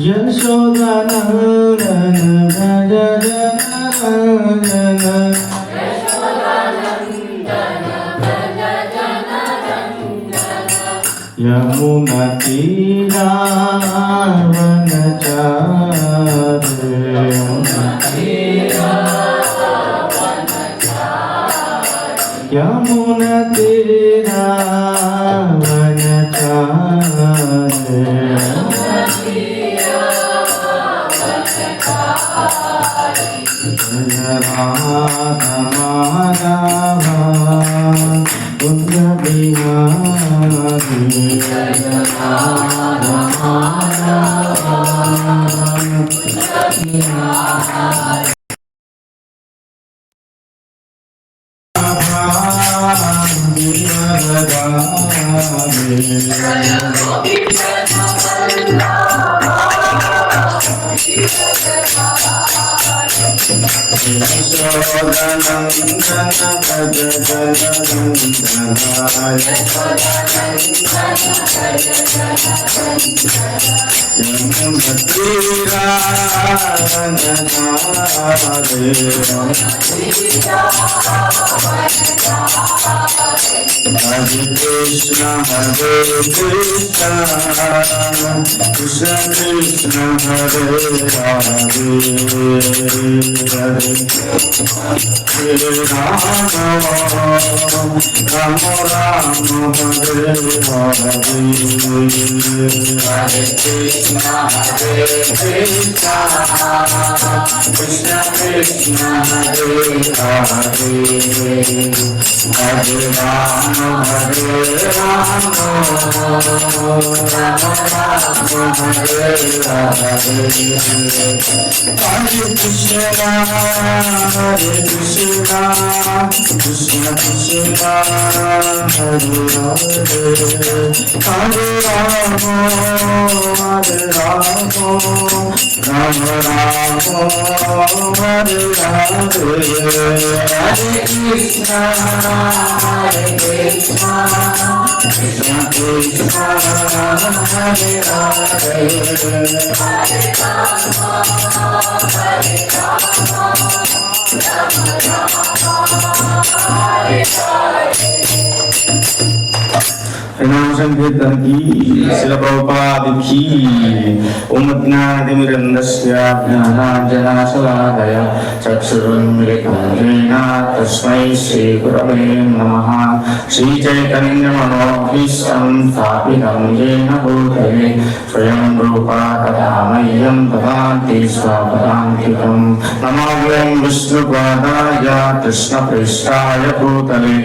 यशोदानन्दन भज जननन्दन Yamuna तीरावनचारि Yamuna तीरावनचारि Radha Madhav Kunj Bihari Hare Krishna Krishna Krishna Hare Hare Hare Rama Rama Rama Hare Hare Hare Krishna Krishna Krishna Krishna Hare Hare Hare Rama Hare Rama Rama Rama Hare Hare Hare Krishna Krishna Krishna Hare Hare Hare Rama Hare Rama Rama Rama Hare Hare Hare Krishna Hare Krishna Krishna Krishna Hare Hare Hare Rama Hare Rama नाम संकीर्तन की श्रील प्रभुपाद की ओम ज्ञानतिमिरन्धस्य ज्ञानाञ्जनशलाकय चक्षुरुन्मिलितं येन तस्मै श्रीगुरवे नमः श्रीचैतन्यमनोभीष्टं स्थापितं येन भूतले स्वयं रूपा तथा मह्यं ददाति स्वपदान्तिकं नमामि विष्णुपादाय कृष्णप्रेष्ठाय भूतले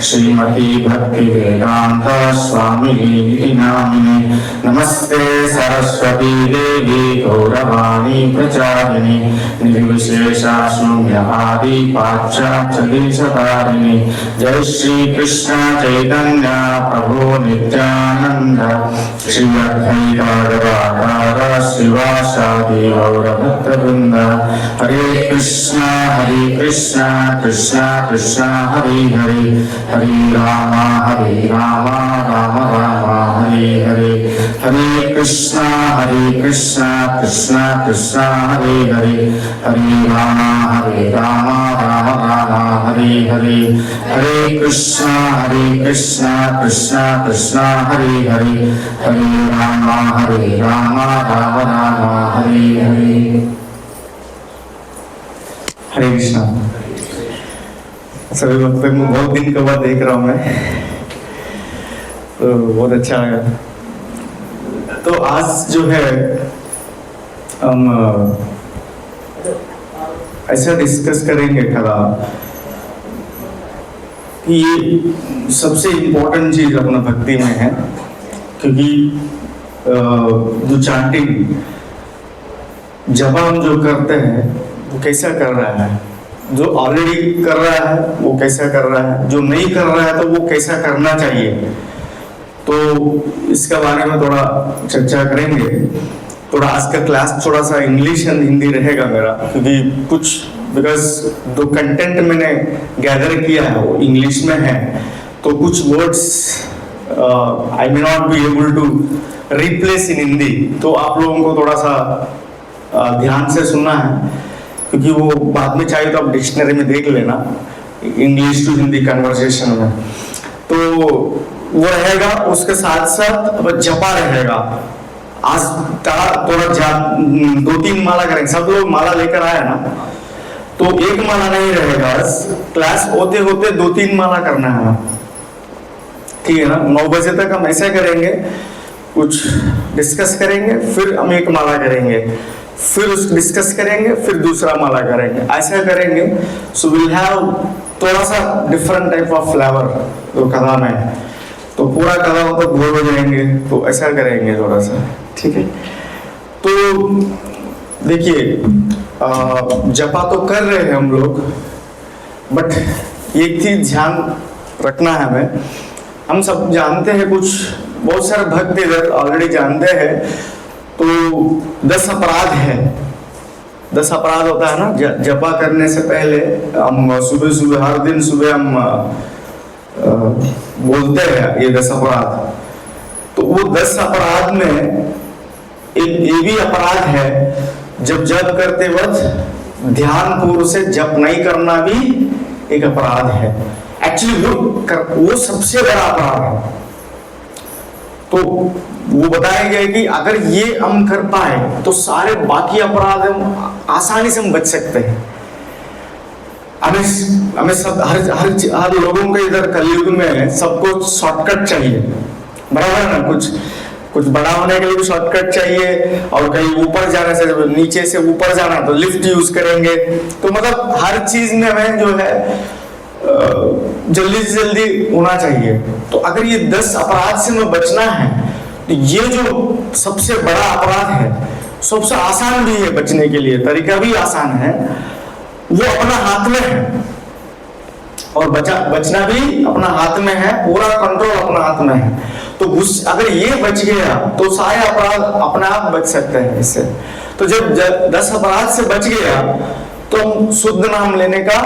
श्रीमती भक्तिवेदान्त स्वामिनी नामिने नमस्ते सरस्वती देवी गौरवाणी प्रचारिणी निर्विशेषा शून्यवादी पाश्चात्यदेशतारिणी जय श्री कृष्ण चैतन्य प्रभु नित्यानंद श्री अद्वैत गदाधर शिवासादि गौरभक्तवृंद हरे कृष्ण कृष्ण कृष्ण हरे हरे हरे राम राम राम हरे हरे हरे कृष्ण कृष्ण कृष्ण हरे हरे हरे राम राम राम हरे हरे हरे कृष्ण कृष्ण कृष्ण हरे हरे हरे राम राम राम हरे हरे हरे कृष्णा। सभी भक्तों को बहुत दिन के बाद देख रहा हूँ मैं, तो बहुत अच्छा लगा। तो आज जो है हम ऐसा डिस्कस करेंगे थोड़ा कि ये सबसे इम्पोर्टेंट चीज अपना भक्ति में है, क्योंकि जो चांटिंग जब हम जो करते हैं वो कैसा कर रहा है, जो ऑलरेडी कर रहा है वो कैसा कर रहा है, जो नहीं कर रहा है तो वो कैसा करना चाहिए। तो इसके बारे में थोड़ा चर्चा करेंगे। थोड़ा आज का क्लास थोड़ा सा इंग्लिश एंड हिंदी रहेगा मेरा, क्योंकि कुछ बिकॉज जो कंटेंट मैंने गैदर किया है वो इंग्लिश में है, तो कुछ words I may not be able to replace in Hindi. तो आप लोगों को थोड़ा सा ध्यान से सुनना है, क्योंकि वो बाद में चाहे तो आप डिक्शनरी में देख लेना, इंग्लिश टू हिंदी कन्वर्सेशन में। तो वो रहेगा, उसके साथ साथ जपा रहेगा। आज थोड़ा 2-3 माला करेंगे, सब लोग माला लेकर आए ना, तो एक माला नहीं रहेगा, क्लास होते होते 2-3 माला करना है, ठीक है ना। 9 बजे तक हम ऐसा करेंगे, कुछ डिस्कस करेंगे, फिर हम एक माला करेंगे, फिर उस डिस्कस करेंगे, फिर दूसरा माला करेंगे, ऐसा करेंगे। सो विल हैव थोड़ा सा डिफरेंट टाइप ऑफ फ्लेवर तो कथा में, तो पूरा कथा हो तो बोर हो जाएंगे, तो ऐसा करेंगे थोड़ा सा, ठीक है। तो देखिए जपा तो कर रहे हैं हम लोग, बट एक चीज ध्यान रखना है हमें। हम सब जानते हैं, कुछ बहुत सारे भक्त इधर ऑलरेडी जानते हैं, तो 10 अपराध है। 10 अपराध होता है ना, जपा करने से पहले हम सुबह सुबह, हर दिन सुबह हम बोलते हैं ये 10 अपराध। तो वो 10 अपराध में एक ये भी अपराध है, जब जप करते वक्त ध्यान पूर्व से जप नहीं करना भी एक अपराध है। एक्चुअली वो सबसे बड़ा अपराध है। तो वो बताया गया कि अगर ये हम कर पाए तो सारे बाकी अपराध हम आसानी से हम बच सकते हैं। हमें सब हर लोगों के इधर कलयुग में सबको शॉर्टकट चाहिए, बराबर है ना। कुछ बड़ा होने के लिए भी शॉर्टकट चाहिए, और कहीं ऊपर जाने से, नीचे से ऊपर जाना तो लिफ्ट यूज करेंगे। तो मतलब हर चीज में हमें जो है जल्दी से जल्दी होना चाहिए। तो अगर ये 10 अपराध से हमें बचना है, तो ये जो सबसे बड़ा अपराध है, सबसे आसान भी है बचने के लिए, तरीका भी आसान है, वो अपना हाथ में है, और बचना भी अपना हाथ में है, पूरा कंट्रोल अपना हाथ में है। तो अगर ये बच गया तो सारे अपराध अपने आप बच सकते हैं इससे। तो जब 10 अपराध से बच गया तो हम शुद्ध नाम लेने का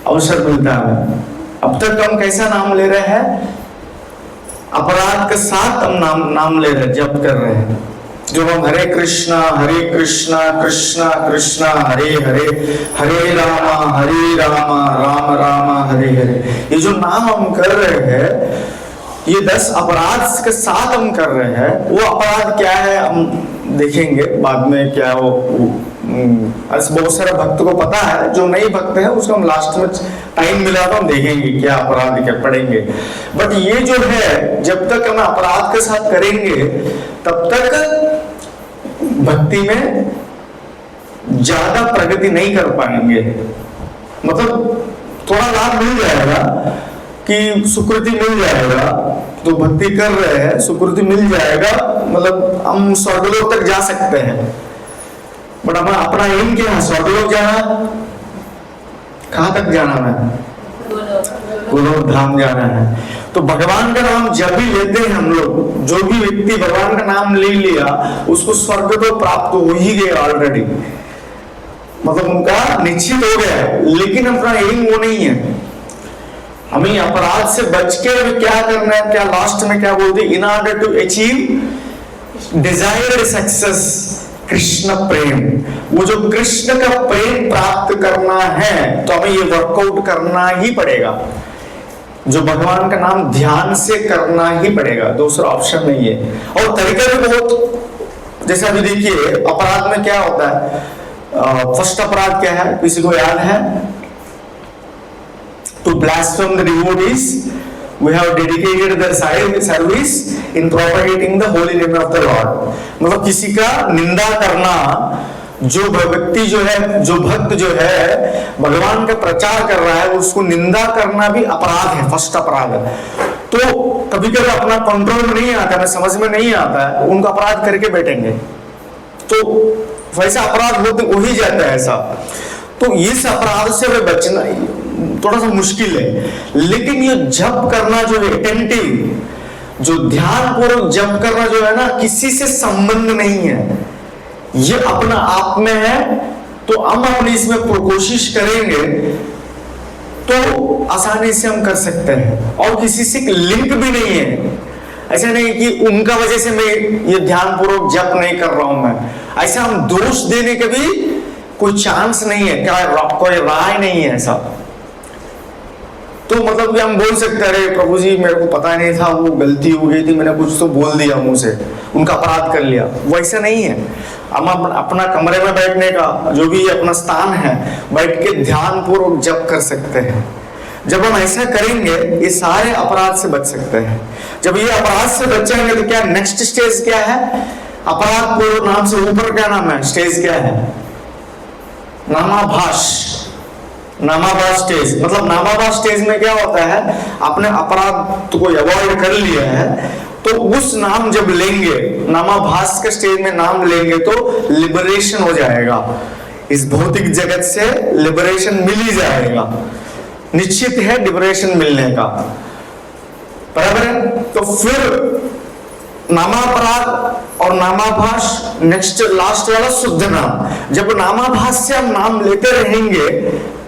अवसर मिलता है। अब तक हम कैसा नाम ले रहे हैं, अपराध के साथ हम नाम ले रहे हैं, जप कर रहे हैं। जो हम हरे कृष्णा कृष्णा कृष्णा हरे हरे, हरे रामा राम राम हरे हरे, ये जो नाम हम कर रहे हैं, ये 10 अपराध के साथ हम कर रहे हैं। वो अपराध क्या है हम देखेंगे बाद में, क्या वो बहुत सारे भक्त को पता है, जो नए भक्त है उसको हम लास्ट में टाइम मिला तो हम देखेंगे क्या अपराध क्या पढ़ेंगे। बट ये जो है, जब तक हम अपराध के साथ करेंगे तब तक भक्ति में ज्यादा प्रगति नहीं कर पाएंगे। मतलब थोड़ा लाभ मिल जाएगा कि सुकृति मिल जाएगा, तो भक्ति कर रहे हैं, सुकृति मिल जाएगा, मतलब हम स्वर्गलोक तक जा सकते हैं। बट हमारा अपना एम क्या है, स्वर्गलोक जाना, कहां तक जाना है, गोलोक धाम जाना है। तो भगवान का नाम जब भी लेते हैं हम लोग, जो भी व्यक्ति भगवान का नाम ले लिया उसको स्वर्ग तो प्राप्त हो ही गया ऑलरेडी, मतलब उनका निश्चित हो गया। लेकिन अपना एम वो नहीं है। हमें अपराध से बच के क्या करना है, क्या लास्ट में क्या बोलते, in order to achieve desired success Krishna प्रेम, वो जो कृष्ण का प्रेम प्राप्त करना है तो हमें ये वर्कआउट करना ही पड़ेगा। जो भगवान का नाम ध्यान से करना ही पड़ेगा, दूसरा ऑप्शन नहीं है। और तरीका भी बहुत, जैसे अभी देखिए अपराध में क्या होता है, फर्स्ट अपराध क्या है, किसी को याद है? To blaspheme the devotees, we have dedicated their service in propagating the holy name of the Lord. मतलब किसी का निंदा करना, जो व्यक्ति जो है, जो भक्त जो है भगवान का प्रचार कर रहा है, उसको निंदा करना भी अपराध है, फर्स्ट अपराध है। तो कभी कभी अपना कंट्रोल में नहीं आता है, समझ में नहीं आता है, उनको अपराध करके बैठेंगे, तो वैसा अपराध हो ही जाता है ऐसा। तो इस अपराध से वे बचना थोड़ा सा मुश्किल है। लेकिन ये जप करना जो है, अटेंटिव, जो ध्यान पूर्वक जप करना जो है ना, किसी से संबंध नहीं है, ये अपना आप में है। तो हम अपनी इसमें कोशिश करेंगे तो आसानी से हम कर सकते हैं, और किसी से लिंक भी नहीं है। ऐसा नहीं कि उनका वजह से मैं ये ध्यान पूर्वक जप नहीं कर रहा हूं मैं, ऐसा हम दोष देने का भी कोई चांस नहीं है, क्या कोई राय नहीं है ऐसा। तो मतलब कि हम बोल सकते हैं अरे प्रभु जी मेरे को पता नहीं था, वो गलती हो गई थी, मैंने कुछ तो बोल दिया मुंह से, उनका अपराध कर लिया, वैसा नहीं है। हम अपना कमरे में बैठने का जो भी अपना स्थान है, बैठ के ध्यान पूर्वक जप कर सकते हैं। जब हम ऐसा करेंगे ये सारे अपराध से बच सकते हैं। जब ये अपराध से बच जाएंगे तो क्या नेक्स्ट स्टेज क्या है? अपराध पूर्व नाम से ऊपर क्या नाम है, स्टेज क्या है? नामाभास। नामाभास स्टेज, मतलब नामाभास स्टेज में क्या होता है, आपने अपराध को अवॉइड कर लिया है तो उस नाम जब लेंगे, नामाभास के स्टेज में नाम लेंगे तो लिबरेशन हो जाएगा, इस भौतिक जगत से लिबरेशन मिल ही जाएगा, निश्चित है लिबरेशन मिलने का, बराबर है। तो फिर नामापराध और नामाभास, नेक्स्ट लास्ट वाला शुद्ध नाम। जब नामाभास से हम नाम लेते रहेंगे,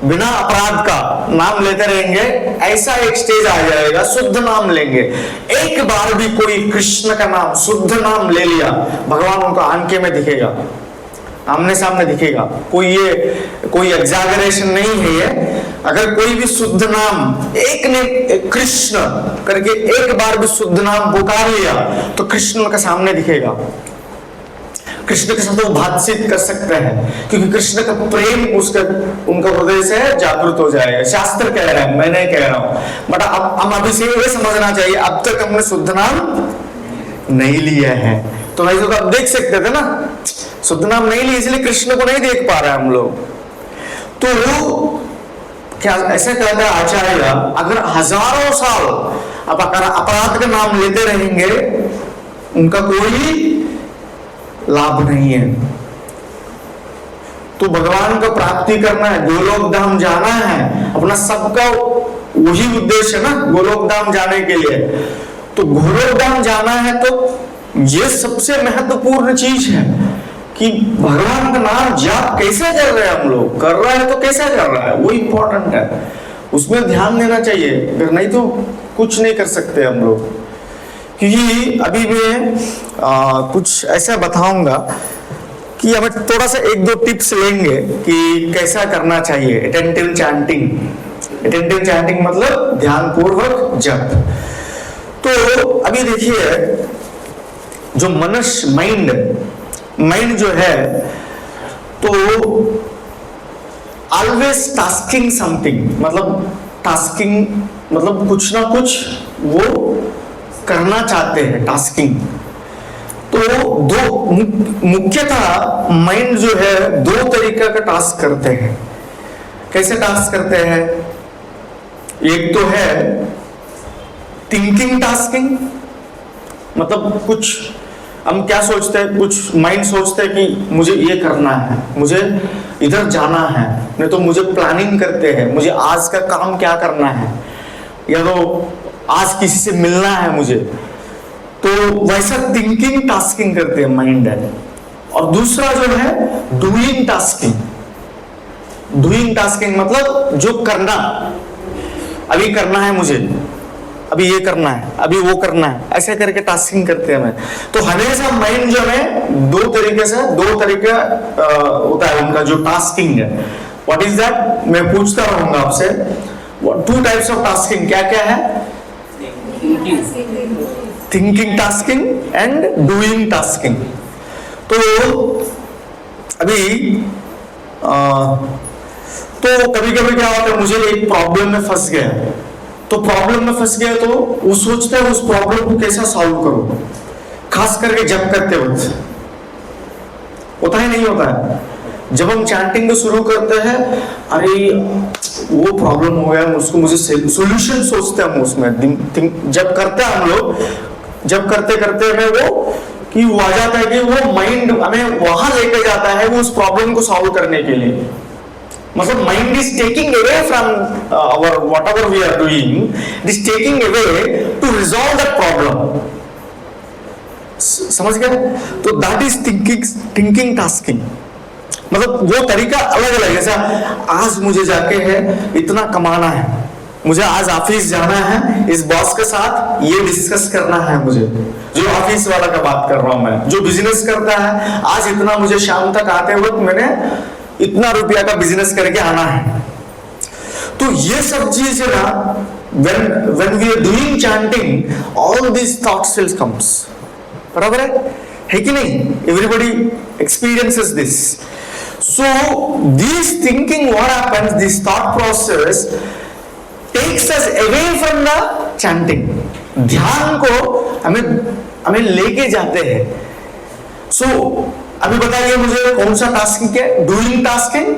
बिना अपराध का नाम लेते रहेंगे, ऐसा एक स्टेज आ जाएगा, शुद्ध नाम लेंगे। एक बार भी कोई कृष्ण का नाम शुद्ध नाम ले लिया, भगवान उनको आंखें में दिखेगा, आमने सामने दिखेगा, कोई एग्जैगरेशन नहीं है ये। अगर कोई भी शुद्ध नाम एक ने कृष्ण करके एक बार भी शुद्ध नाम पुकार लिया तो कृष्ण का सामने दिखेगा, कृष्ण के साथ वो बातचीत कर सकते हैं, क्योंकि कृष्ण का प्रेम उनका हृदय से जागृत हो जाएगा। शास्त्र कह रहा है, मैं नहीं कह रहा हूं, बट अब हम अभी से ये समझना चाहिए, अब तक हमने शुद्ध नाम नहीं लिया है, तो वैसे तो आप देख सकते थे ना, शुद्ध नाम नहीं लिया इसलिए कृष्ण को नहीं देख पा रहे हम लोग। तो क्या ऐसा कहता है आचार्य, अगर हजारों साल आप अपराध का नाम लेते रहेंगे उनका कोई लाभ नहीं है। तो भगवान को प्राप्ति करना है, गोलोक धाम जाना है, अपना सबका वही उद्देश्य है ना, गोलोक धाम जाने के लिए। तो गोलोक धाम जाना है तो ये सबसे महत्वपूर्ण चीज है कि भगवान का नाम जाप कैसे कर रहे हैं हम लोग, कर रहा है तो कैसे कर रहा है, वो इंपॉर्टेंट है, उसमें ध्यान देना चाहिए, अगर नहीं तो कुछ नहीं कर सकते हम लोग। क्योंकि अभी मैं कुछ ऐसा बताऊंगा कि हमें थोड़ा सा एक दो टिप्स लेंगे कि कैसा करना चाहिए अटेंटिव चैंटिंग। अटेंटिव चैंटिंग मतलब ध्यान पूर्वक जप। तो अभी देखिए, जो मनुष्य माइंड जो है, तो ऑलवेज टास्किंग समथिंग, मतलब टास्किंग मतलब कुछ ना कुछ वो करना चाहते हैं, टास्किंग। तो दो मुख्यतः माइंड जो है दो तरीके का टास्क करते हैं। कैसे टास्क करते हैं? एक तो है थिंकिंग टास्किंग, मतलब कुछ हम क्या सोचते हैं, कुछ माइंड सोचते हैं कि मुझे ये करना है, मुझे इधर जाना है, नहीं तो मुझे प्लानिंग करते हैं, मुझे आज का काम क्या करना है, या तो आज किसी से मिलना है मुझे, तो वैसा थिंकिंग टास्किंग करते हैं माइंड है। और दूसरा जो है डूइंग टास्किंग। डूइंग टास्किंग मतलब जो करना, अभी करना है मुझे, अभी ये करना है, अभी वो करना है, ऐसे करके टास्किंग करते हैं। तो हमेशा माइंड जो है दो तरीके होता है उनका जो टास्किंग है। What is that? मैं पूछता रहूंगा आपसे, टू टाइप्स ऑफ टास्किंग क्या क्या है? Thinking tasking and doing tasking. तो अभी तो कभी कभी क्या होता है, मुझे एक प्रॉब्लम में फंस गया, तो प्रॉब्लम में फंस गया तो वो सोचता है उस प्रॉब्लम को कैसा सॉल्व करो, खास करके जब करते वक्त होता है, नहीं होता है। जब हम चैंटिंग को शुरू करते हैं, अरे वो प्रॉब्लम हो गया, उसको मुझे सॉल्यूशन सोचते हैं हम उसमें। जब करते हैं हम लोग, जब करते करते हमें वो आ जाता है कि वो माइंड हमें वहां लेके जाता है वो उस प्रॉब्लम को सॉल्व करने के लिए। मतलब mind is taking away from our whatever we are doing, it is taking away to resolve that problem. समझ गए? तो दैट इज थिंकिंग टास्किंग। मतलब वो तरीका अलग अलग है। जैसा आज मुझे जाके है इतना कमाना है, मुझे आज ऑफिस जाना है, इस बॉस के साथ ये डिस्कस करना है मुझे, जो ऑफिस वाला का बात कर रहा हूं मैं, जो बिजनेस करता है, आज इतना मुझे शाम तक आते वक्त मैंने इतना रुपया का बिजनेस करके आना है। तो ये सब चीज है ना, when we are doing chanting, all these thoughts will comes, बराबर है कि नहीं? Everybody experiences this. So this thinking, what happens, this thought process takes us away from the chanting. ध्यान को हमें लेके जाते हैं। So अभी बताइए मुझे कौन सा टास्किंग है? Doing tasking,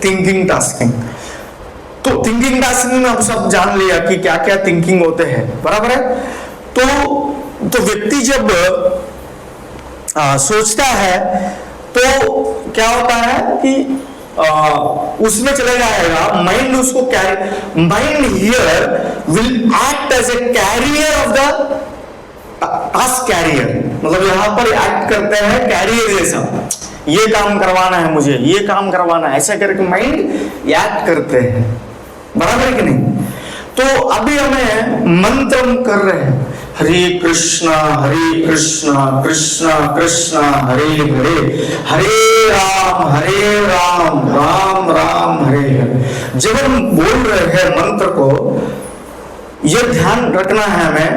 thinking tasking. तो थिंकिंग टास्किंग में हम सब जान लिया कि क्या क्या थिंकिंग होते हैं, बराबर है? तो व्यक्ति जब सोचता है तो क्या होता है कि उसमें चले जाएगा, माइंड उसको mind here will act as a carrier of the task carrier, मतलब यहां पर एक्ट करते हैं कैरियर जैसा, ये काम करवाना है मुझे, ये काम करवाना है, ऐसा करके माइंड एक्ट करते हैं, बराबर है कि नहीं? तो अभी हमें मंत्र कर रहे हैं, हरे कृष्णा कृष्णा कृष्णा हरे हरे, हरे राम राम राम हरे हरे। जब हम बोल रहे हैं मंत्र को, यह ध्यान रखना है हमें,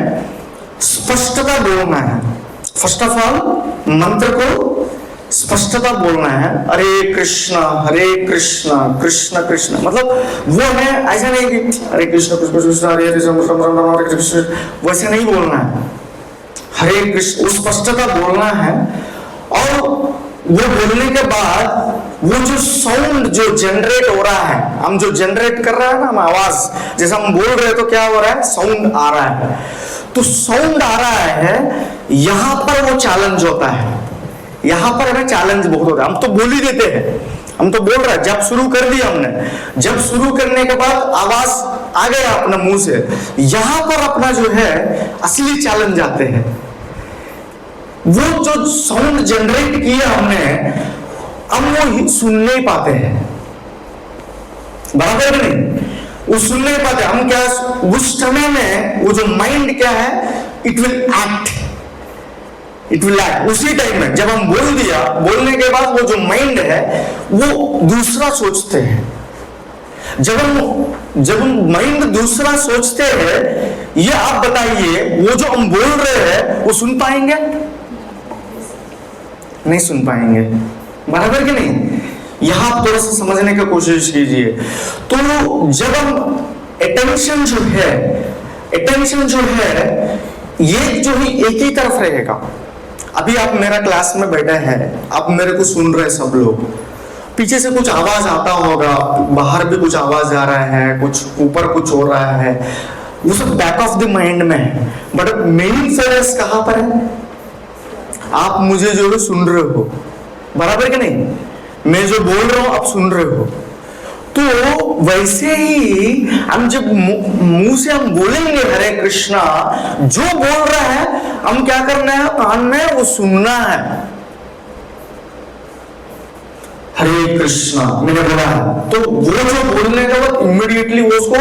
स्पष्टता बोलना है। फर्स्ट ऑफ ऑल मंत्र को स्पष्टता बोलना है, हरे कृष्णा कृष्ण कृष्ण, मतलब वो हमें ऐसा नहीं कि हरे कृष्ण कृष्ण कृष्ण हरे हरे हरे कृष्ण, वैसे नहीं बोलना है। हरे कृष्ण स्पष्टता बोलना है, और वो बोलने के बाद वो जो साउंड जो जनरेट हो रहा है, हम जो जनरेट कर रहे हैं ना, हम आवाज जैसे हम बोल रहे हैं तो क्या हो रहा है, साउंड आ रहा है। तो साउंड आ रहा है, यहां पर वो चैलेंज होता है, यहां पर हमें चैलेंज बहुत होता है। हम तो बोल ही देते हैं, हम तो बोल रहे हैं, जब शुरू कर दिया हमने, जब शुरू करने के बाद आवाज आ गया अपने मुंह से, यहां पर अपना जो है असली चैलेंज आते हैं। वो जो साउंड जनरेट किया हमने, हम वो सुन नहीं पाते हैं, बराबर नहीं, वो सुन नहीं पाते हम। क्या उस समय में वो जो माइंड क्या है, इट विल एक्ट, उसी टाइम में जब हम बोल दिया, बोलने के बाद वो जो माइंड है वो दूसरा सोचते हैं। जब हम माइंड दूसरा सोचते हैं, ये आप बताइए, वो जो हम बोल रहे हैं वो सुन पाएंगे? नहीं सुन पाएंगे, बराबर कि नहीं? यहां थोड़ा सा समझने की कोशिश कीजिए। तो जब हम अटेंशन जो है ये जो ही एक ही तरफ रहेगा। अभी आप मेरा क्लास में बैठे हैं, आप मेरे को सुन रहे हैं सब लोग, पीछे से कुछ आवाज आता होगा, बाहर भी कुछ आवाज आ रहा है, कुछ ऊपर कुछ हो रहा है, वो सब बैक ऑफ द माइंड में है, बट मेन फोकस कहां पर है? आप मुझे जो सुन रहे हो, बराबर कि नहीं? मैं जो बोल रहा हूं आप सुन रहे हो। तो वैसे ही हम जब मुंह से हम बोलेंगे हरे कृष्णा, जो बोल रहा है हम क्या करना है, कान में वो सुनना है। हरे कृष्णा मैंने बोला है, तो वो जो बोलने का वक्त इमीडिएटली वो उसको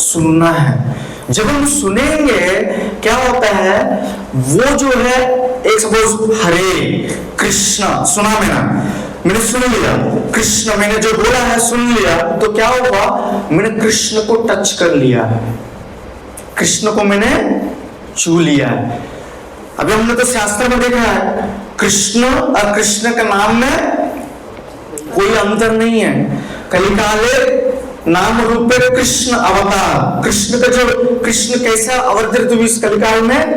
सुनना है। जब हम सुनेंगे क्या होता है, वो जो है, एक सपोज हरे कृष्णा सुना मैंने सुन लिया, कृष्ण मैंने जो बोला है सुन लिया, तो क्या होगा, मैंने कृष्ण को टच कर लिया है, कृष्ण को मैंने छू लिया है। अभी हमने तो शास्त्र में देखा है, कृष्ण और कृष्ण के नाम में कोई अंतर नहीं है। कलिकाले नाम रूप कृष्ण अवतार, कृष्ण का जो कृष्ण कैसा अवतरित हुई इस कलिकाल में,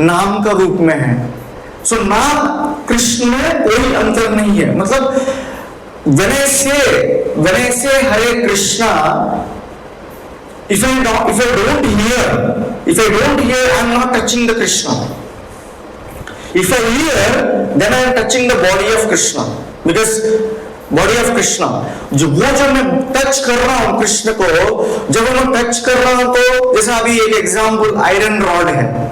नाम का रूप में है। सो नाम कृष्ण में कोई अंतर नहीं है। मतलब when I say Hare Krishna, if I don't hear, I am not touching the Krishna. If I hear, then I am touching the body of Krishna, because body of Krishna, जो मैं टच कर रहा हूं कृष्ण को, जब मैं टच कर रहा हूं तो जैसा अभी एक एग्जांपल आयरन रॉड है,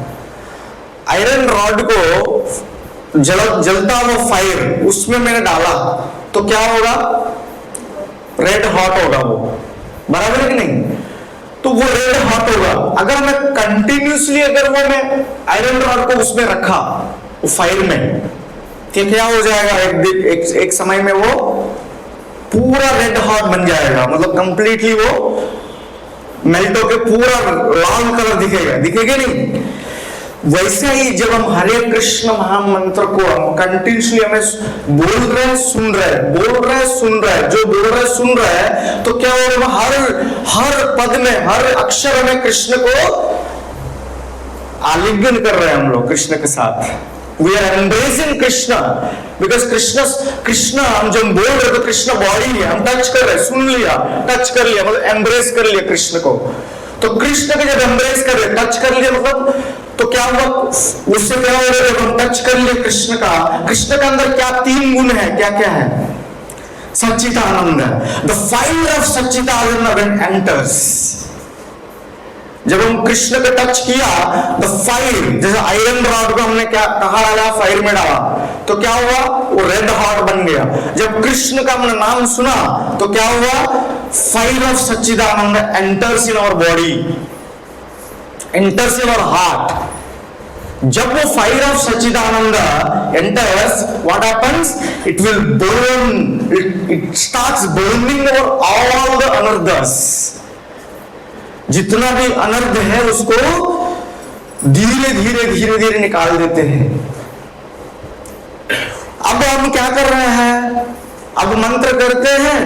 आयरन रॉड को जलता हुआ फायर उसमें मैंने डाला तो क्या होगा, रेड हॉट होगा वो, बराबर है कि नहीं? तो वो रेड हॉट होगा। अगर मैं कंटिन्यूसली अगर वो मैं आयरन रॉड को उसमें रखा वो फायर में, तो क्या हो जाएगा, एक समय में वो पूरा रेड हॉट बन जाएगा, मतलब कंप्लीटली वो मेल्ट होकर पूरा लाल कलर दिखेगा नहीं। वैसे ही जब हम हरे कृष्ण महामंत्र को हम कंटिन्यूसली हमें बोल रहे हैं सुन रहे हैं, बोल रहे हैं सुन रहे हैं, जो बोल रहे हैं सुन रहे हैं, तो क्या होगा, हर पद में हर अक्षर में कृष्ण को आलिंगन कर रहे हैं हम लोग कृष्ण के साथ। We are embracing Krishna, because Krishna हम जब बोल रहे तो कृष्ण बॉडी है, हम टच कर रहे, सुन लिया, टच कर लिया, मतलब एम्ब्रेस कर लिया कृष्ण को। तो कृष्ण के जब एम्ब्रेस कर रहे, टच कर लिया, मतलब तो क्या हुआ, उससे क्या हो रहा है, जब हम टच कर लिए कृष्ण का, कृष्ण के अंदर क्या 3 गुण है, क्या क्या है, सच्चिदानंद। The fire of Sachchidananda enters. जब हम कृष्ण को टच किया, द फायर, जैसे आयरन रॉड को हमने क्या कहा डाला, फायर में डाला, तो क्या हुआ, वो रेड हॉट बन गया। जब कृष्ण का हमने नाम सुना तो क्या हुआ, fire of Sachchidananda enters in our body, enters in our heart. जब वो fire of Sachchidananda enters, what happens, it will burn, it starts burning all the anarthas. जितना भी अनर्थ है उसको धीरे धीरे निकाल देते हैं। अब हम क्या कर रहे हैं, अब मंत्र करते हैं,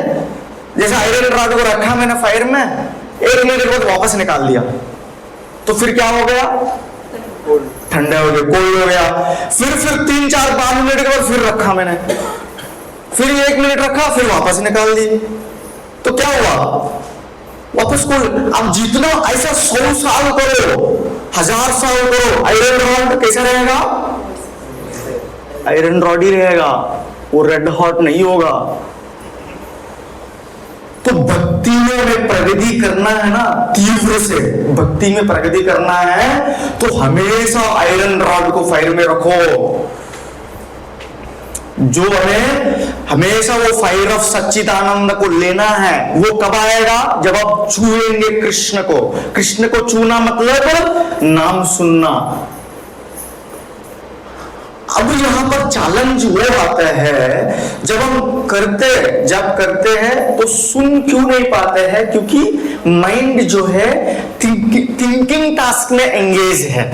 जैसे आयरन रॉड को रखा मैंने फायर में, 1 मिनट के बाद वापस निकाल दिया, तो फिर क्या हो गया, ठंडा हो गया, कोल्ड हो गया। फिर 3-4-5 मिनट के बाद फिर रखा मैंने, फिर 1 मिनट रखा, फिर वापस निकाल दी, तो क्या हुआ, वापस कोल्ड। अब जितना ऐसा 100 साल करो, 1000 साल करो, आयरन रॉड कैसा रहेगा, आयरन रॉड ही रहेगा, वो रेड हॉट नहीं होगा। तो भक्ति में हमें प्रगति करना है ना, तीव्र से भक्ति में प्रगति करना है, तो हमेशा आयरन रॉड को फायर में रखो। जो हमें हमेशा वो फायर ऑफ सच्चिदानंद को लेना है, वो कब आएगा, जब आप छूएंगे कृष्ण को। कृष्ण को छूना मतलब नाम सुनना। अब यहां पर चैलेंज वो आता है, जब करते हैं तो सुन क्यों नहीं पाते हैं, क्योंकि माइंड जो है थिंकिंग टास्क में एंगेज है,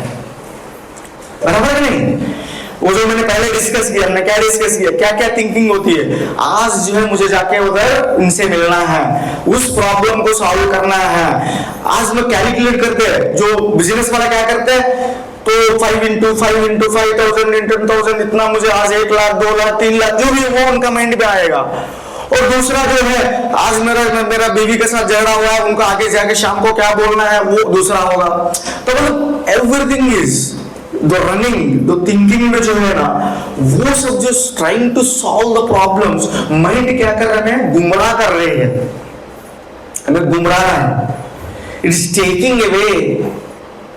बराबर नहीं। वो जो मैंने पहले डिस्कस किया, हमने क्या डिस्कस किया, क्या क्या थिंकिंग होती है। आज जो है मुझे जाके उधर उनसे मिलना है, उस प्रॉब्लम को सॉल्व करना है। आज मैं कैलकुलेट करते, जो बिजनेस वाला क्या करते हैं, तो 5 into 5 into 5,000 into 10,000, इतना मुझे आज 1 लाख 2 लाख 3 लाख जो भी वो उनका माइंड में आएगा। और दूसरा जो है, आज मेरा बीवी के साथ झगड़ा हुआ है, उनको आगे जाके शाम को क्या बोलना है वो दूसरा होगा। तो मतलब everything is the running, the thinking में जो है ना, वो सब जो trying to solve the problems, mind क्या कर रहे हैं, गुमराह कर रहे हैं, हमें गुमराह है। It is taking away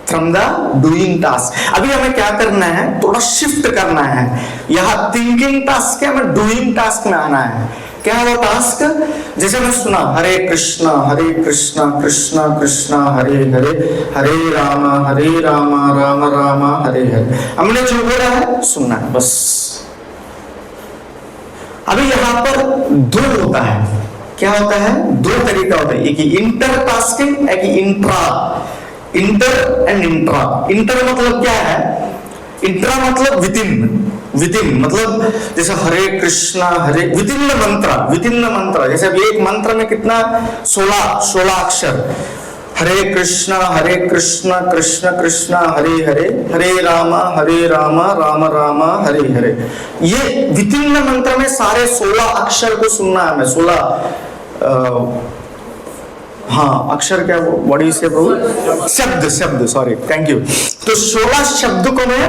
from the doing task. अभी हमें क्या करना है, थोड़ा शिफ्ट करना है, यहां थिंकिंग टास्क है, हमें डूइंग टास्क में आना है। क्या है वो टास्क, जैसे मैं सुना हरे कृष्णा कृष्णा कृष्णा हरे हरे, हरे राम राम राम हरे हरे। हमने जो बोला है सुनना है बस। अभी यहां पर 2 होता है, क्या होता है, 2 तरीका होता है, एक इंटर टास्किंग, एक intra. Inter and intra. Inter मतलब क्या है, इंट्रा मतलब विदिन मतलब जैसे हरे कृष्णा हरे विदिन्न मंत्र, जैसे अब एक मंत्र में कितना 16 अक्षर, हरे कृष्णा कृष्ण कृष्ण हरे हरे, हरे राम राम राम हरे हरे। ये विदिन्न मंत्र में सारे 16 अक्षर को सुनना है हमें। 16 अक्षर क्या वो, व्हाट यू से प्रभु, शब्द सॉरी, थैंक यू। तो 16 शब्द को मैं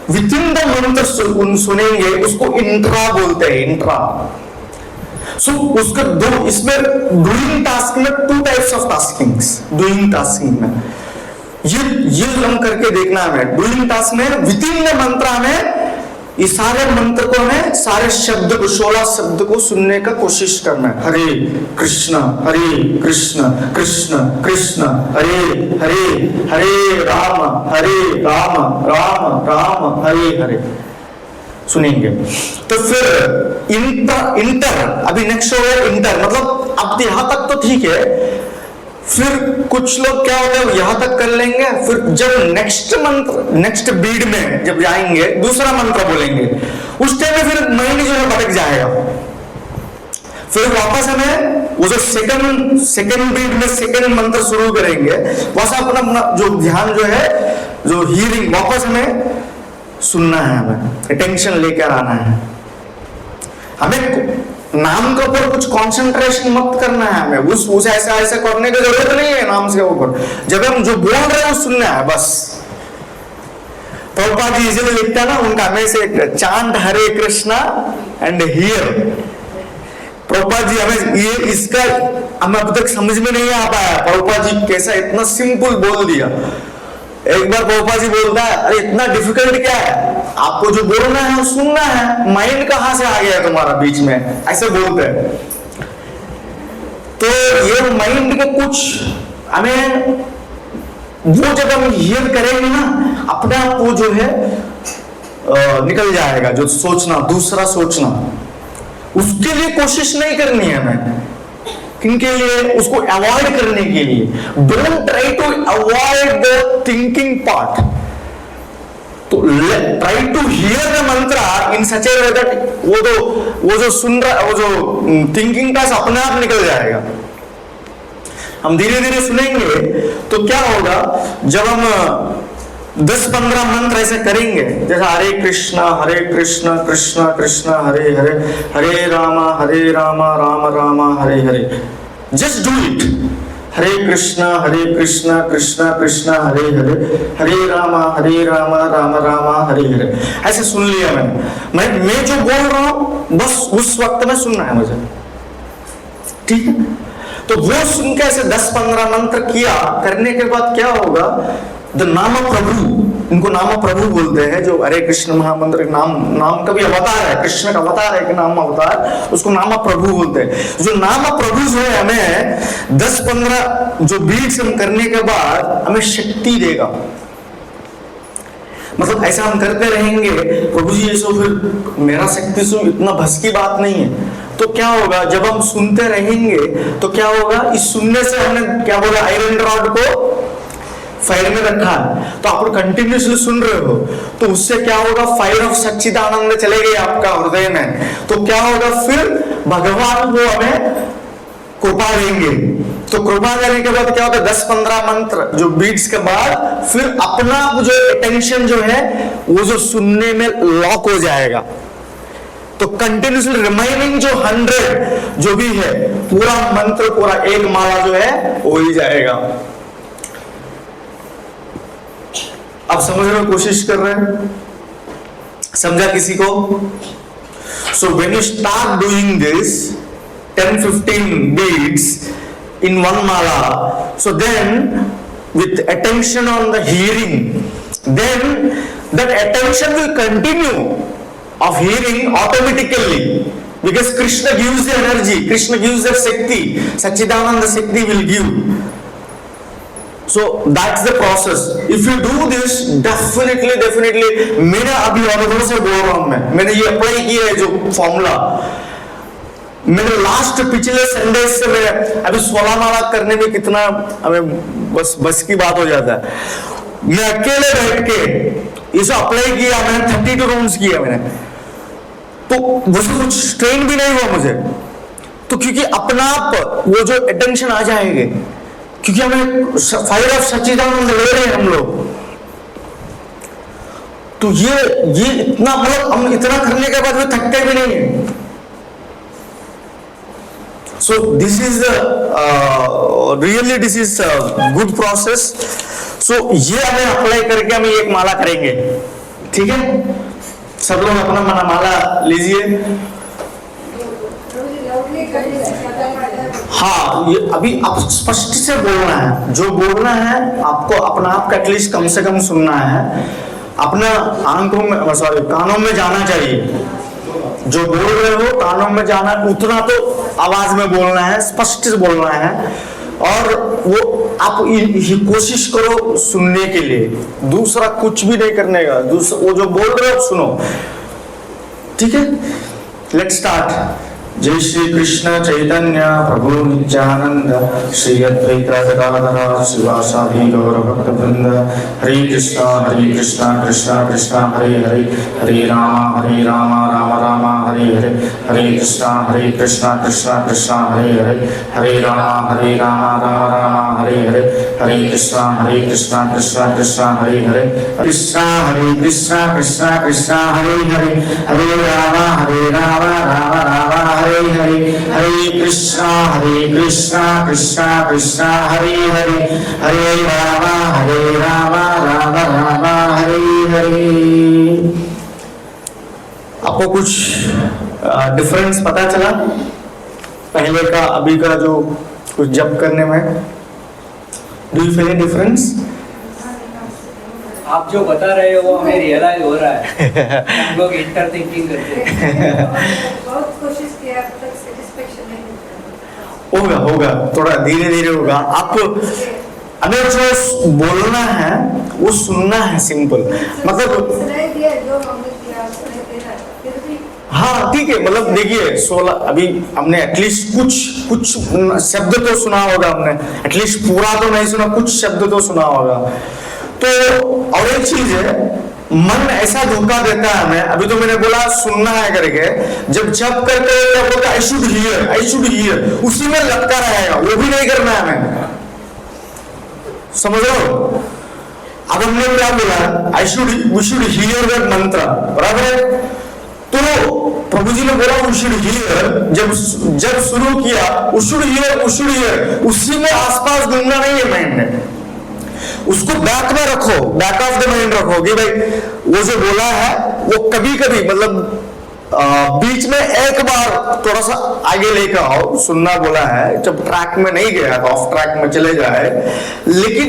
विद इन द मंत्र सुनेंगे, उसको इंट्रा बोलते हैं, इंट्रा। सो उसका 2, इसमें डूइंग टास्क में 2 टाइप्स ऑफ टास्किंग्स, डूइंग टास्किंग में ये हम करके देखना है। डूइंग टास्क में विद इन द मंत्र में ये सारे मंत्र को हमें, सारे शब्द को, 16 शब्द को सुनने का कोशिश करना है। हरे कृष्ण कृष्ण कृष्ण हरे हरे, हरे राम राम राम हरे हरे सुनेंगे। तो फिर इंटर अभी नेक्स्ट हो गया इंटर, मतलब अब यहां तक तो ठीक है। फिर कुछ लोग क्या होते हैं यहां तक कर लेंगे, फिर जब नेक्स्ट मंत्र, नेक्स्ट बीड में जब जाएंगे, दूसरा मंत्र बोलेंगे, उस टाइम में फिर माइंड जो है भटक जाएगा। फिर वापस हमें वो जो सेकंड बीट में सेकंड मंत्र शुरू करेंगे, वैसा अपना जो ध्यान जो है, जो हियरिंग, वापस हमें सुनना है, हमें अटेंशन लेकर आना है। हमें नाम के ऊपर कुछ कंसंट्रेशन मत करना है, हमें उस ऐसा ऐसा करने की जरूरत नहीं है नाम के ऊपर। जब हम जो बोल रहे हैं वो सुनना है बस। प्रभुपाद जी इसीलिए लिखता है ना, उनका हमें chant Hare Krishna and hear. Prabhupada ji हमें ये इसका हमें अब तक समझ में नहीं आ पाया, प्रभुपाद जी कैसा इतना सिंपल बोल दिया। एक बार प्रभुपाद जी बोलता है, अरे इतना डिफिकल्ट क्या है, आपको जो बोलना है वो सुनना है, माइंड कहां से आ गया तुम्हारा बीच में, ऐसे बोलते हैं। तो ये माइंड के कुछ हमें वो जब हम हियर करेंगे ना, अपने आप वो जो है निकल जाएगा, जो सोचना, दूसरा सोचना, उसके लिए कोशिश नहीं करनी है हमें। किनके लिए? उसको अवॉइड करने के लिए। Don't try to avoid the thinking part, तो try to hear the mantra in such A way that वो जो सुन रहा, वो जो थिंकिंग का अपने आप निकल जाएगा। हम धीरे धीरे सुनेंगे तो क्या होगा, जब हम 10-15 मंत्र ऐसे करेंगे, जैसे हरे कृष्णा कृष्ण कृष्ण हरे हरे, हरे Ram Ram Ram Hare Hare, just do it. हरे कृष्णा कृष्ण कृष्ण हरे हरे, हरे राम राम राम हरे हरे, ऐसे सुन लिया मैंने। मैं जो बोल रहा हूं बस उस वक्त में सुनना है मुझे, ठीक है? तो वो सुन के ऐसे 10-15 मंत्र किया, करने के बाद क्या होगा, द नाम प्रभु, इनको नाम प्रभु बोलते हैं, जो हरे कृष्ण महामंत्र नाम का भी अवतार है, कृष्ण का अवतार है कि नाम अवतार, उसको नाम प्रभु बोलते हैं। जो नाम प्रभु जो है हमें 10-15 जो बीट्स हम करने के बाद हमें शक्ति देगा। मतलब ऐसा हम करते रहेंगे, प्रभु जी ऐसा, फिर मेरा शक्ति से इतना बस की बात नहीं है। तो क्या होगा, जब हम सुनते रहेंगे तो क्या होगा, इस सुनने से हमने क्या बोला, आयरन रॉड को फायर में रखा है, तो आप कंटिन्यूसली सुन रहे हो, तो उससे क्या होगा, फायर ऑफ सच्चिदानंद चले गए आपका हृदय में। तो क्या होगा, फिर भगवान वो हमें कृपा देंगे। तो कृपा देने के बाद क्या होता है, 10-15 मंत्र जो बीट्स के बाद फिर अपना जो अटेंशन जो है वो जो सुनने में लॉक हो जाएगा। तो कंटिन्यूसली रिमाइनिंग जो 100 जो भी है, पूरा मंत्र, पूरा एक माला जो है हो ही जाएगा। आप समझने की कोशिश कर रहे हैं? समझा किसी को? So when you start doing this 10-15 beats in one mala, so then with attention on the hearing, then that attention will continue of hearing automatically, because Krishna gives the energy, Krishna gives the Shakti, Sachidananda Shakti will give. So that's the process. If you do this, definitely मेरा अभी अनुभव से बोल रहा हूं मैंने ये apply किया है जो फॉर्मूला। मैंने लास्ट पिछले संडे से मैं अभी 16 माला करने में कितना हमें बस की बात हो जाता है। मैं अकेले बैठ के इसे अप्लाई किया, मैंने 32 राउंड्स किया मैंने, तो वैसे कुछ स्ट्रेन भी नहीं हुआ मुझे। तो क्योंकि अपना आप वो जो अटेंशन आ जाएंगे, क्योंकि हमें फायर ऑफ सच्चिदानंद ले रहे हैं हम लोग। तो ये इतना, मतलब हम इतना करने के बाद भी थकते भी नहीं है। So this is really this is a good process. So ये हमें अप्लाई करके हम एक माला करेंगे, ठीक है? सब लोग अपना माला लीजिए। हाँ, ये अभी आप स्पष्ट से बोलना है, जो बोलना है आपको अपना आप का एटलीस्ट कम से कम सुनना है। अपना आंखों में, सॉरी, कानों में जाना चाहिए। जो बोल रहे हो कानों में जाना, उतना तो आवाज में बोलना है, स्पष्ट बोलना है, और वो आप कोशिश करो सुनने के लिए, दूसरा कुछ भी नहीं करने का। दूसरा वो जो बोल रहे हो सुनो, ठीक है। Let's start. जय श्री कृष्ण चैतन्य प्रभु नित्यानंद, श्री अद्वैत गदाधर शिवासादि गौर भक्त वृंद। हरे कृष्णा कृष्णा कृष्णा हरे हरे, हरे राम राम राम हरे हरे, हरे कृष्णा कृष्णा कृष्णा हरे हरे, हरे राम राम राम हरे हरे, हरे कृष्णा कृष्णा हरे हरे, कृष्णा कृष्णा कृष्णा हरे हरे, हरे राम राम राम हरे हरे, हरे कृष्णा कृष्णा कृष्णा हरे हरे, हरे राम राम राम हरे हरे। आपको कुछ डिफरेंस पता चला पहले का अभी का जो कुछ जप करने में? Do you feel any difference? आप जो बता रहे हो वो हमें रियलाइज हो रहा है। हम लोग इंटर थिंकिंग करते हैं। बहुत कोशिश किया, अब तक सेटिस्फेक्शन नहीं मिला। होगा, थोड़ा धीरे धीरे होगा। आपको अगर जो बोलना है वो सुनना है, सिंपल। मतलब सुनाई दिया जो हमने किया, सुनाई दे रहा है, फिर भी हाँ ठीक है। मतलब देखिए 16 अभी हमने एटलीस्ट कुछ शब्द तो सुना होगा, हमने एटलीस्ट पूरा तो नहीं सुना, कुछ शब्द तो सुना होगा। तो और एक चीज है, मन ऐसा धोखा देता है हमें। अभी तो मैंने बोला सुनना है करके, जब जप करते हैं क्या बोलता है? आई शुड हियर, उसी में लटका रहेगा, वो भी नहीं करना है हमें। समझ रहे हो? अब हमने क्या बोला? वी शुड हियर दैट मंत्र, बराबर है? तो प्रभु जी ने बोला वी शुड हियर, जब शुरू किया वी शुड हियर, उसी में आसपास घूमना नहीं है माइंड में। उसको बैक में रखो, बैक ऑफ द माइंड रखो कि भाई वो जो बोला है वो कभी कभी मतलब बीच में एक बार थोड़ा सा आगे लेकर आओ। सुनना बोला है, जब ट्रैक में नहीं गया तो ऑफ ट्रैक में चले जाए, लेकिन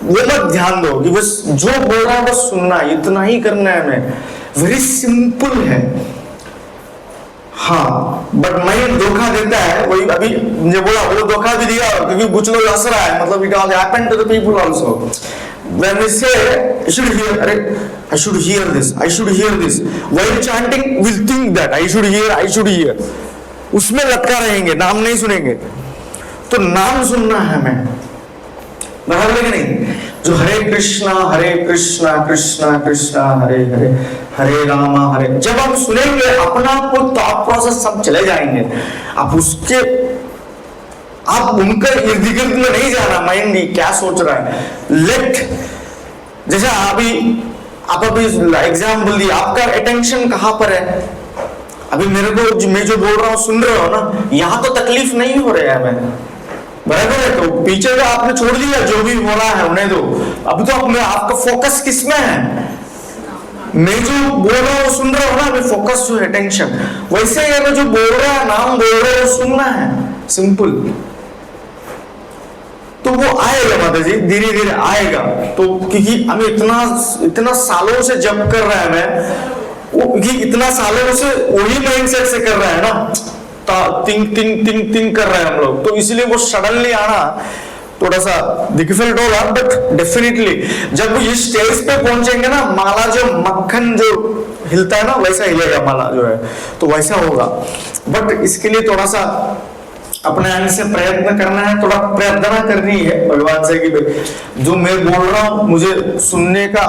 वो मत ध्यान दो कि बस जो बोल रहा है बस सुनना, इतना ही करना है हमें। वेरी सिंपल है। हाँ, बट माइंड धोखा देता है। वही अभी मुझे बोला, वो धोखा भी दिया क्योंकि कुछ लोग हंस रहा है। मतलब it all happened to the people also when we say I should hear, I should hear this while chanting, we'll think that I should hear, उसमें लटका रहेंगे, नाम नहीं सुनेंगे। तो नाम सुनना है हमें, बराबर है कि नहीं? जो हरे कृष्णा कृष्णा कृष्णा हरे हरे, हरे राम हरे, जब हम सुनेंगे अपना को थॉट प्रोसेस सब चले जाएंगे। आप उनका इर्द गिर्द में नहीं जाना, माइंड क्या सोच रहा है। जैसे आप अभी एग्जाम्पल दिया, आपका अटेंशन कहां पर है? अभी मेरे को मैं जो बोल रहा हूँ सुन रहे हो ना, यहाँ तो तकलीफ नहीं हो रहा है हमें, बराबर है? तो पीछे का आपने छोड़ दिया, जो भी हो रहा है उन्हें दो। अभी तो आपका फोकस किस में है? मैं जो बोल रहा हूँ सुन रहा हूँ ना, अभी फोकस जो है अटेंशन। वैसे ही जो बोल रहा है, नाम बोल रहा है, सुनना है, सिंपल। तो वो आएगा माता जी, धीरे धीरे आएगा। तो क्योंकि हम इतना सालों से जप कर रहे हैं, मैं इतना सालों से वही माइंडसेट से कर रहे हैं ना, थिंक कर रहे हैं हम लोग। तो इसलिए वो सडनली आना थोड़ा सा डिफिकल्ट होगा, बट डेफिनेटली जब वो इस स्टेज पे पहुंचेंगे ना, माला जो मक्खन जो हिलता है ना, वैसा हिलेगा माला जो है, तो वैसा होगा। बट इसके लिए थोड़ा सा अपने अंग से प्रयत्न करना है, थोड़ा प्रार्थना करनी है भगवान से कि भाई जो मैं बोल रहा हूँ मुझे सुनने का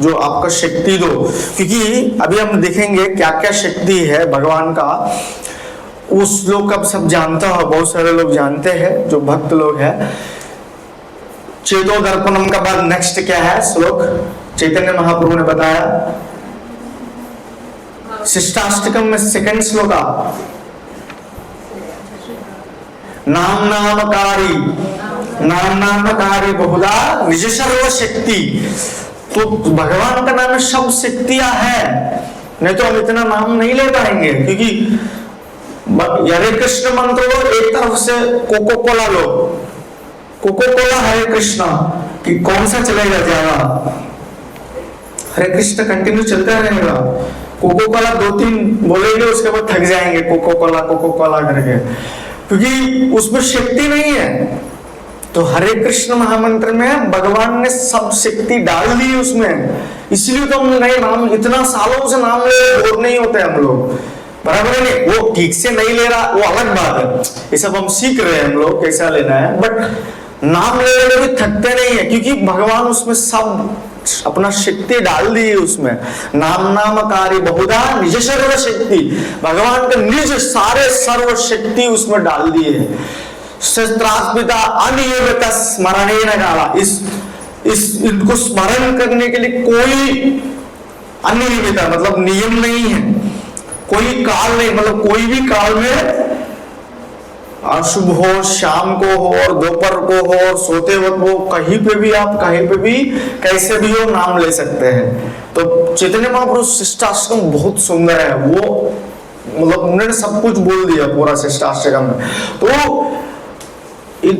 जो आपका शक्ति दो। क्योंकि अभी हम देखेंगे क्या क्या शक्ति है भगवान का। वो श्लोक अब सब जानता हो, बहुत सारे लोग जानते हैं जो भक्त लोग हैं। चेतो दर्पणम का बाद नेक्स्ट क्या है श्लोक? चैतन्य महाप्रभु ने बताया शिष्टाष्टकम में सेकंड श्लोक, नाम नामकारी बहुधा निज सर्व शक्ति। तो भगवान का नाम में सब शक्तियां है, नहीं तो हम इतना नाम नहीं ले पाएंगे। क्योंकि हरे कृष्ण मंत्र लो, एक तरफ से कोको कोला लो, कोको कोला हरे कृष्णा, कि कौन सा चलेगा ज्यादा? हरे कृष्ण कंटिन्यू चलता रहेगा। कोको कोला 2-3 बोलेंगे उसके बाद थक जाएंगे, कोको कोला करके, क्योंकि उसमें शक्ति नहीं है। तो हरे कृष्ण महामंत्र में भगवान ने सब शक्ति डाल दी उसमें, इसलिए तो हम नए नाम इतना सालों से नाम ले बोर नहीं होते हम लोग, बराबर है नहीं? वो ठीक से नहीं ले रहा वो अलग बात है, ये सब हम सीख रहे हैं हम लोग कैसा लेना है, बट नाम लेने में भी थकते नहीं है, क्योंकि भगवान उसमें सब अपना शक्ति डाल दी है उसमें। नामकारी बहुधा निज सर्व शक्ति, भगवान का निज सारे सर्व शक्ति उसमें डाल दी है। शस्त्रास्मिता अनियमित स्मरणेन काला, इनको स्मरण करने के लिए कोई अनियमित मतलब नियम नहीं है, कोई काल नहीं, मतलब कोई भी काल में शुभ हो, शाम को हो और दोपहर को हो और सोते वक्त हो, कहीं पे भी आप कहीं पे भी कैसे भी हो नाम ले सकते हैं। तो चैतन्य महाप्रभु शिष्टाष्टकम बहुत सुंदर है, वो मतलब उन्होंने सब कुछ बोल दिया पूरा शिष्टाष्टकम में। तो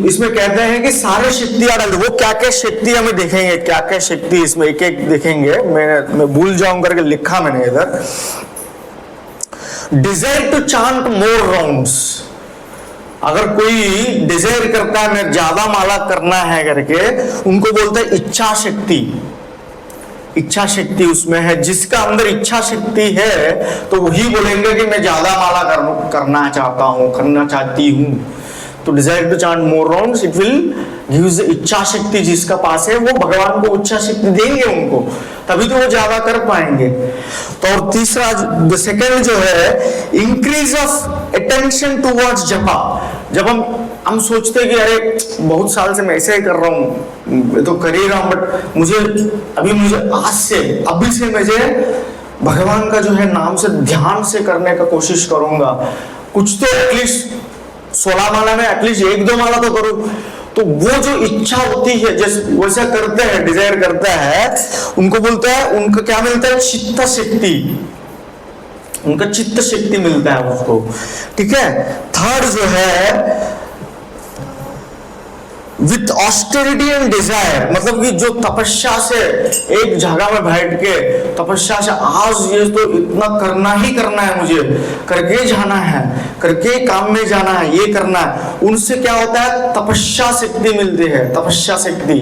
इसमें कहते हैं कि सारे शक्तियां डाल, वो क्या क्या शक्ति हमें देखेंगे, क्या क्या शक्ति इसमें एक एक देखेंगे। मैं भूल जाऊं करके लिखा मैंने इधर, desire to chant more rounds, अगर कोई डिजायर करता है मैं ज्यादा माला करना है करके, उनको बोलते हैं इच्छा शक्ति। इच्छा शक्ति उसमें है, जिसका अंदर इच्छा शक्ति है तो वही बोलेंगे कि मैं ज्यादा माला करना चाहता हूं, करना चाहती हूं। तो desire to chant more rounds, it will gives इच्छा शक्ति, जिसका पास है वो भगवान को इच्छा शक्ति देंगे उनको, तभी तो वो ज्यादा कर पाएंगे। तो और तीसरा द सेकंड जो है, इंक्रीज ऑफ अटेंशन टुवर्ड्स जपा। जब हम सोचते हैं कि अरे बहुत साल से मैं ऐसे ही कर रहा हूँ, तो कर ही रहा हूँ, बट मुझे आज से अभी से मुझे भगवान का जो है नाम से ध्यान से करने का कोशिश करूंगा, कुछ तो एटलीस्ट 16 माला में एटलीस्ट 1-2 माला तो करूं। तो वो जो इच्छा होती है, जैसे वैसा करते हैं, डिजायर करता है, उनको बोलते हैं, उनका क्या मिलता है, चित्त शक्ति, उनका चित्त शक्ति मिलता है उसको, ठीक है। थर्ड जो है विथ ऑस्टेरिटी एंड डिजायर, मतलब कि जो तपस्या से एक जगह में बैठ के तपस्या से आज ये तो इतना करना ही करना है, मुझे करके जाना है, करके काम में जाना है, ये करना है, उनसे क्या होता है, तपस्या शक्ति मिलती है, तपस्या शक्ति।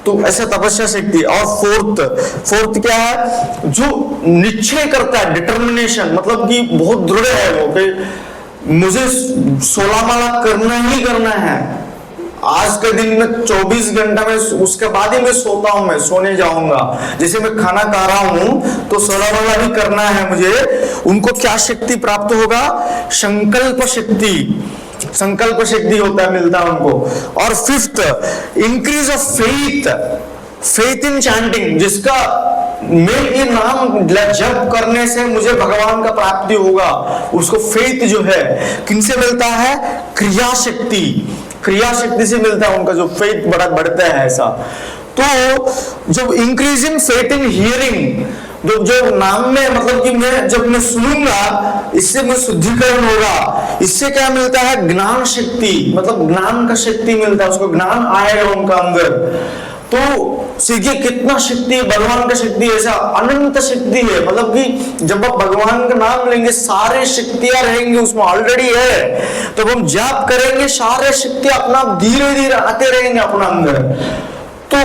तो ऐसा तपस्या शक्ति। और फोर्थ क्या है, जो निश्चय करता है, डिटर्मिनेशन, मतलब कि बहुत दृढ़ है वो कि मुझे 16 माला करना ही करना है, आज के दिन में 24 घंटा में, उसके बाद ही मैं सोता हूं, मैं सोने जाऊंगा, जैसे मैं खाना खा रहा हूं तो 16 वाला भी करना है मुझे। उनको क्या शक्ति प्राप्त होगा, संकल्प शक्ति, संकल्प शक्ति होता है, मिलता है उनको। और fifth, increase of faith in chanting, जिसका मैं ये नाम जप करने से मुझे भगवान का प्राप्ति होगा, उसको फेथ जो है किनसे मिलता है, क्रिया शक्ति, क्रिया शक्ति से मिलता है उनका जो फेथ बढ़ता है ऐसा। तो जब increase in faith in hearing, जो नाम में मतलब कि जब मैं सुनूंगा इससे मैं शुद्धिकरण होगा, इससे क्या मिलता है, ज्ञान शक्ति, मतलब ज्ञान का शक्ति मिलता है, उसको ज्ञान आएगा उनका अंदर। तो सीखिए कितना शक्ति है, भगवान का शक्ति ऐसा अनंत शक्ति है, मतलब कि जब आप भगवान का नाम लेंगे सारे शक्तियां रहेंगी उसमें, ऑलरेडी है, तो हम जाप करेंगे सारे शक्ति अपना धीरे धीरे आते रहेंगे अपना अंदर। तो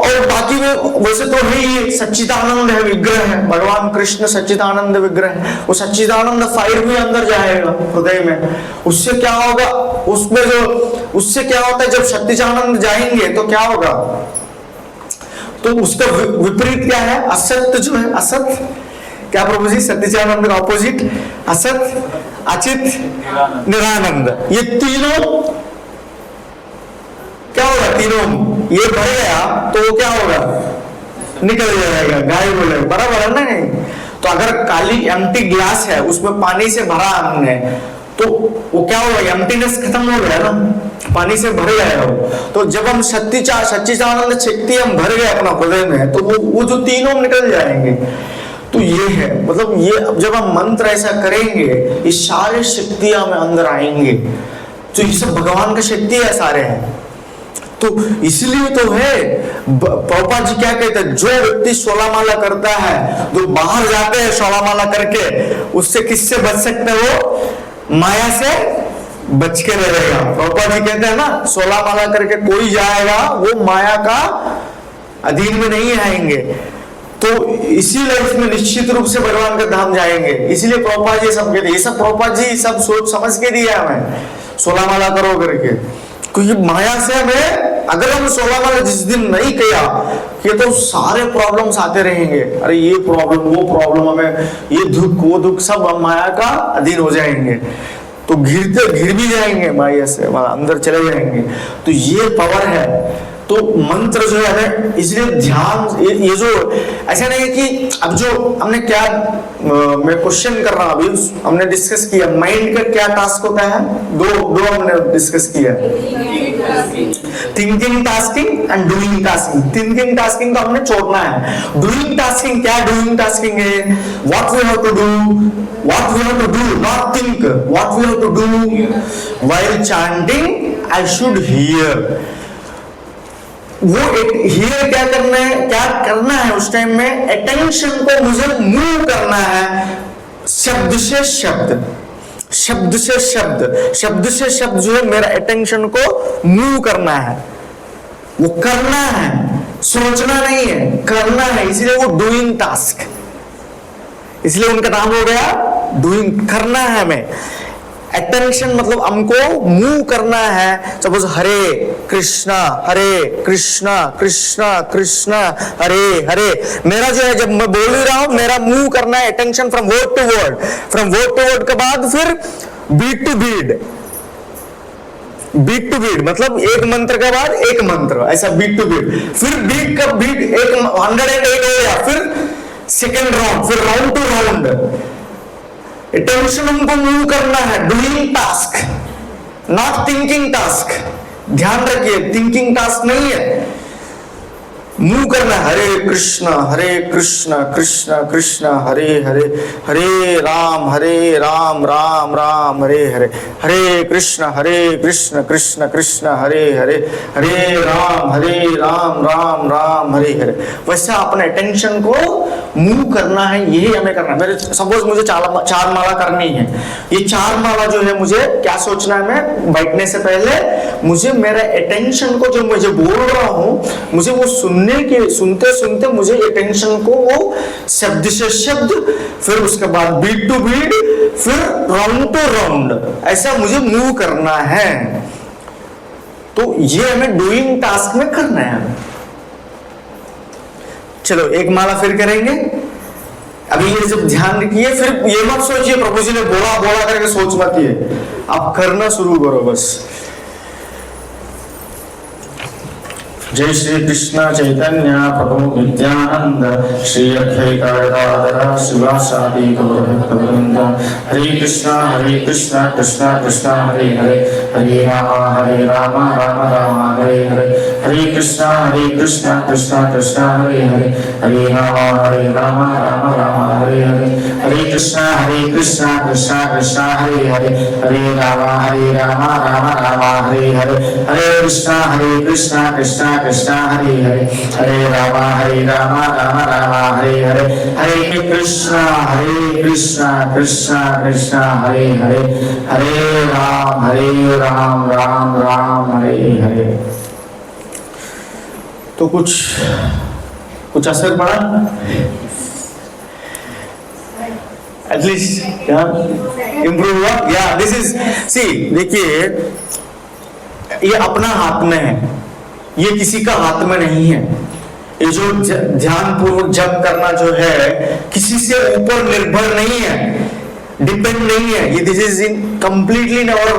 और बाकी में वैसे तो है ही, सच्चिदानंद है, विग्रह है, भगवान कृष्ण सच्चिदानंद विग्रह है, वो सच्चिदानंद फायर भी अंदर जाएगा हृदय में। उससे क्या होगा, उसमें जो उससे क्या होता है, जब सच्चिदानंद जाएंगे तो क्या होगा, तो उसका विपरीत क्या है, असत्य जो है, असत क्या प्रभु जी, सच्चिदानंद का ऑपोजिट असत, अचित, निरानंद, ये तीनों क्या होगा, तीनों ये भर गया तो वो क्या होगा, निकल जाएगा, गाय बोले, बराबर है ना। नहीं तो अगर काली एम्प्टी ग्लास है, उसमें पानी से भरा हमने, तो वो क्या होगा, एम्प्टीनेस खत्म हो गया ना, पानी से भर गया वो। तो जब हम सच्चिदानंद शक्ति हम भर गए अपना हृदय में, तो वो जो तीनों निकल जाएंगे। तो ये है, मतलब ये जब हम मंत्र ऐसा करेंगे, ये सारे शक्तियां में अंदर आएंगे, तो ये सब भगवान का शक्ति है सारे हैं। तो इसलिए तो है प्रभुपाद जी क्या कहते हैं, जो व्यक्ति 16 माला करता है, जो बाहर जाते हैं 16 माला करके, उससे किससे बच सकते हैं? वो माया से बच के रहेगा। प्रभुपाद जी कहते हैं ना, 16 माला करके कोई जाएगा वो माया का अधीन में नहीं आएंगे, तो इसी लाइफ में निश्चित रूप से भगवान का धाम जाएंगे। इसीलिए प्रभुपाद जी सब कहते, ये सब प्रभुपाद जी सब सोच समझ के दिया हमें 16 माला करो करके, क्योंकि माया से हमें, अगर हम 16 माला जिस दिन नहीं किया कि तो सारे प्रॉब्लम्स आते रहेंगे, अरे ये प्रॉब्लम वो प्रॉब्लम, हमें ये दुख वो दुख, सब हम माया का अधीन हो जाएंगे, तो घिर भी जाएंगे माया से, अंदर चले जाएंगे। तो ये पावर है। तो मंत्र जो है, इसलिए ध्यान, ये जो ऐसा नहीं है कि अब जो हमने क्या, मैं क्वेश्चन कर रहा हूं, अभी हमने डिस्कस किया माइंड का क्या टास्क होता है, दो हमने डिस्कस किया, thinking tasking and doing tasking. Thinking tasking को हमने छोड़ना है। डूइंग टास्किंग क्या, डूइंग टास्किंग है what we have to do, what we have to do, not think, what we have to do while chanting I should hear. वो hear क्या करना है उस टाइम में, अटेंशन को मुझे मूव करना है शब्द से शब्द, शब्द से शब्द, शब्द से शब्द जो है मेरा अटेंशन को मूव करना है, वो करना है, सोचना नहीं है, करना है। इसलिए वो डूइंग टास्क, इसलिए उनका नाम हो गया डूइंग, करना है हमें। अटेंशन मतलब हमको मूव करना है। सपोज हरे कृष्णा कृष्णा कृष्णा हरे हरे, मेरा जो है जब मैं बोल ही रहा हूं, मेरा मूव करना है attention from word to word, from word to word के बाद फिर beat to beat, beat to beat मतलब एक मंत्र के बाद एक मंत्र, ऐसा बीट टू बीट, फिर बीट का बीट एक 108 हो गया, फिर सेकेंड राउंड, फिर राउंड टू राउंड। अटेंशन हमको मूव करना है, doing task, not thinking task. ध्यान रखिए, थिंकिंग टास्क नहीं है, मूव करना। हरे कृष्णा कृष्णा कृष्णा हरे हरे, हरे राम राम राम हरे हरे, हरे कृष्णा कृष्णा कृष्णा हरे हरे, हरे राम राम राम हरे हरे। वैसा अपने अटेंशन को मूव करना है, यही हमें करना है। मेरे सपोज मुझे 4 माला करनी है, ये 4 माला जो है मुझे क्या सोचना है, मैं बैठने से पहले मुझे मेरा अटेंशन को जो मुझे बोल रहा हूं, मुझे वो सुनते सुनते मुझे अटेंशन को वो शब्द से शब्द, फिर उसके बाद बीट टू बीट, फिर राउंड टू राउंड, ऐसा मुझे मूव करना है। तो ये हमें डूइंग टास्क में करना है। चलो एक माला फिर करेंगे। अभी ये जब ध्यान रखिए, फिर ये मत सोचिए प्रभु जी ने बोला बोला करके सोच मत, ये आप करना शुरू करो बस। जय श्री कृष्ण चैतन्य प्रभु नित्यानंद, श्री अद्वैत गदाधर शिवासादि गौरभक्तवृंद। हरे कृष्णा कृष्णा कृष्णा हरे हरे, हरे राम राम हरे हरे, हरे कृष्णा कृष्णा कृष्णा हरे हरे, हरे राम राम हरे हरे, हरे कृष्णा कृष्णा कृष्णा हरे हरे, हरे राम राम हरे हरे, हरे कृष्णा कृष्णा कृष्णा हरे हरे, हरे राम राम हरे हरे, हरे कृष्णा कृष्णा कृष्णा हरे हरे, हरे राम राम हरे हरे। तो कुछ असर पड़ा एटलीस्ट, इम्प्रूव हुआ या दिस इज सी। देखिए ये अपना हाथ में है, ये किसी का हाथ में नहीं है। ये जो ध्यान पूर्वक जप करना जो है किसी से ऊपर निर्भर नहीं है, डिपेंड नहीं है। ये this is in completely in our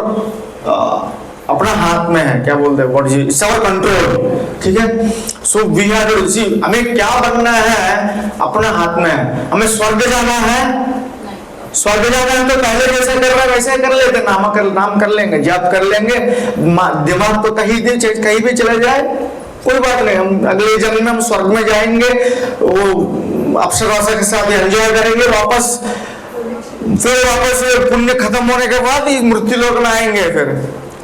अपना हाथ में है। क्या बोलते हैं, व्हाट इज आवर कंट्रोल, ठीक है। सो वी हैव टू सी, हमें क्या बनना है अपना हाथ में है। हमें स्वर्ग जाना है, स्वर्ग जाना है तो पहले जैसे कर रहा है वैसे कर लेते, नाम कर लेंगे, जप कर लेंगे, दिमाग तो कहीं भी चले जाए कोई बात नहीं, हम अगले जन्म में हम स्वर्ग में जाएंगे, वो अप्सराओं के साथ एंजॉय करेंगे, फिर वापस पुण्य खत्म होने के बाद मृत्यु लोक में आएंगे फिर,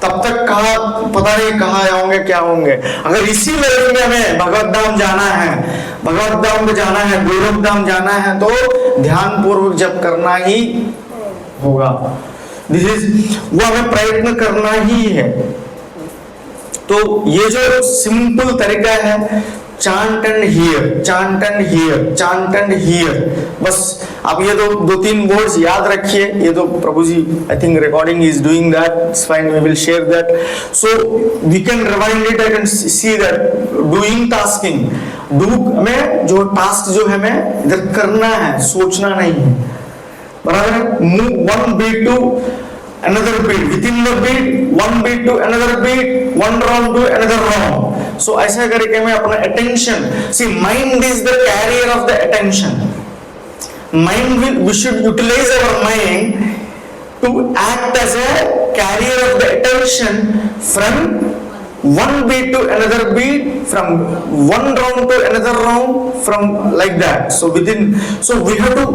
तब तक कहा पता नहीं कहाँ होंगे क्या होंगे। अगर इसी लेवल में हमें भगवत धाम जाना है, भगवत धाम में जाना है, गोलोक धाम जाना है, तो ध्यान पूर्वक जप करना ही होगा। दिस इज वो हमें प्रयत्न करना ही है। तो ये जो सिंपल तरीका है, chant and here, chant and here, chant and here, बस आप ये दो तीन वर्ड्स याद रखिए। ये तो Prabhu ji I think recording is doing that, it's fine, we will share that, so we can rewind it, I can see that doing tasking, do हमें जो टास्क जो है हमें इधर करना है, सोचना नहीं है, बराबर है। Move one beat to another beat, within the beat one beat to another beat, one round to another round. So ऐसा करके मैं अपना attention, see mind is the carrier of the attention. Mind will, we should utilize our mind to act as a carrier of the attention from one beat to another beat, from one round to another round, from like that. So within, so we have to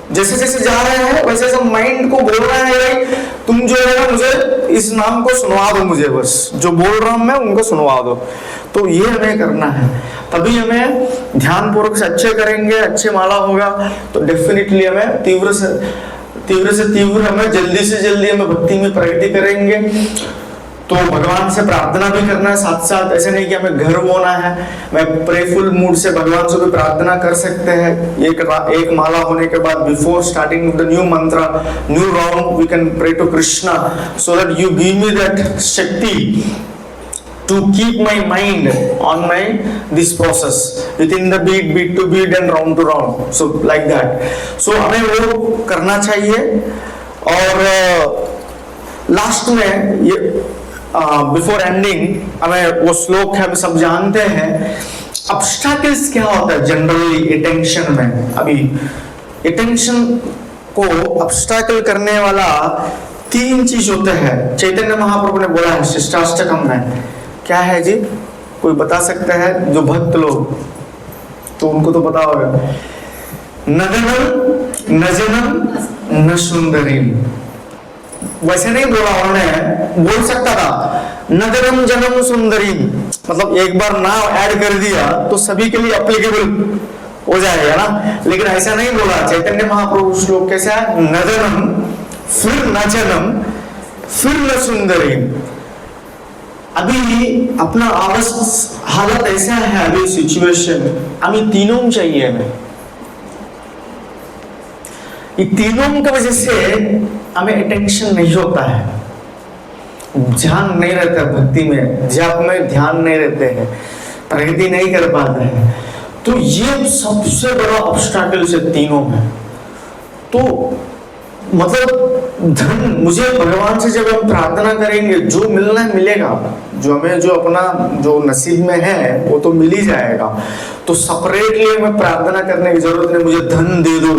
जैसे जैसे जा रहे हैं वैसे वैसे mind को बोल रहा है भाई तुम जो है ना मुझे इस नाम को सुनवा दो, मुझे बस जो बोल रहा हूं मैं उनको सुनवा दो। तो ये हमें करना है, तभी हमें ध्यान पूर्वक से अच्छे करेंगे, अच्छे माला होगा तो डेफिनेटली हमें तीव्र से तीव्र हमें जल्दी से जल्दी हमें भक्ति में प्रगति करेंगे। तो भगवान से प्रार्थना भी करना है साथ साथ, ऐसे नहीं कि हमें घर होना है, मैं प्रेफुल मूड से भगवान से भी प्रार्थना कर सकते हैं। एक माला होने के बाद before starting the new mantra, new round, we can pray to Krishna so that you give me that shakti to keep my mind on my this process within the beat to beat and round to round, so like that. So हमें वो करना चाहिए। और last में ये before ending हमें वो श्लोक है, हम सब जानते हैं। ऑब्स्टैकल्स क्या होता है जनरली अटेंशन में? अभी अटेंशन को ऑब्स्टैकल करने वाला 3 चीज होते हैं। चैतन्य महाप्रभु ने बोला है शिष्टाष्टकम में, क्या है जी? कोई बता सकते हैं जो भक्त लोग, तो उनको तो पता होगा। नदनम न जनम न सुंदरी, वैसे नहीं बोला उन्होंने, बोल सकता था नदनम जनम सुंदरी, मतलब एक बार नाम ऐड कर दिया तो सभी के लिए एप्लीकेबल हो जाएगा ना, लेकिन ऐसा नहीं बोला। चैतन्य महाप्रभु श्लोक कैसा है? नदनम फिर न जनम फिर न सुंदरी। अभी अपना हालत ऐसा है, अभी सिचुएशन, हमें तीनों चाहिए। हमें ये तीनों की वजह से हमें अटेंशन नहीं होता है, ध्यान नहीं रहता भक्ति में, जप में ध्यान नहीं रहते हैं, प्रगति नहीं कर पाते हैं। तो ये सबसे बड़ा ऑब्स्टैकल से तीनों में। तो मतलब धन, मुझे भगवान से जब हम प्रार्थना करेंगे जो मिलना है मिलेगा, जो हमें जो अपना जो नसीब में है वो तो मिल ही जाएगा। तो सेपरेटली हमें प्रार्थना करने की जरूरत नहीं, मुझे धन दे दो,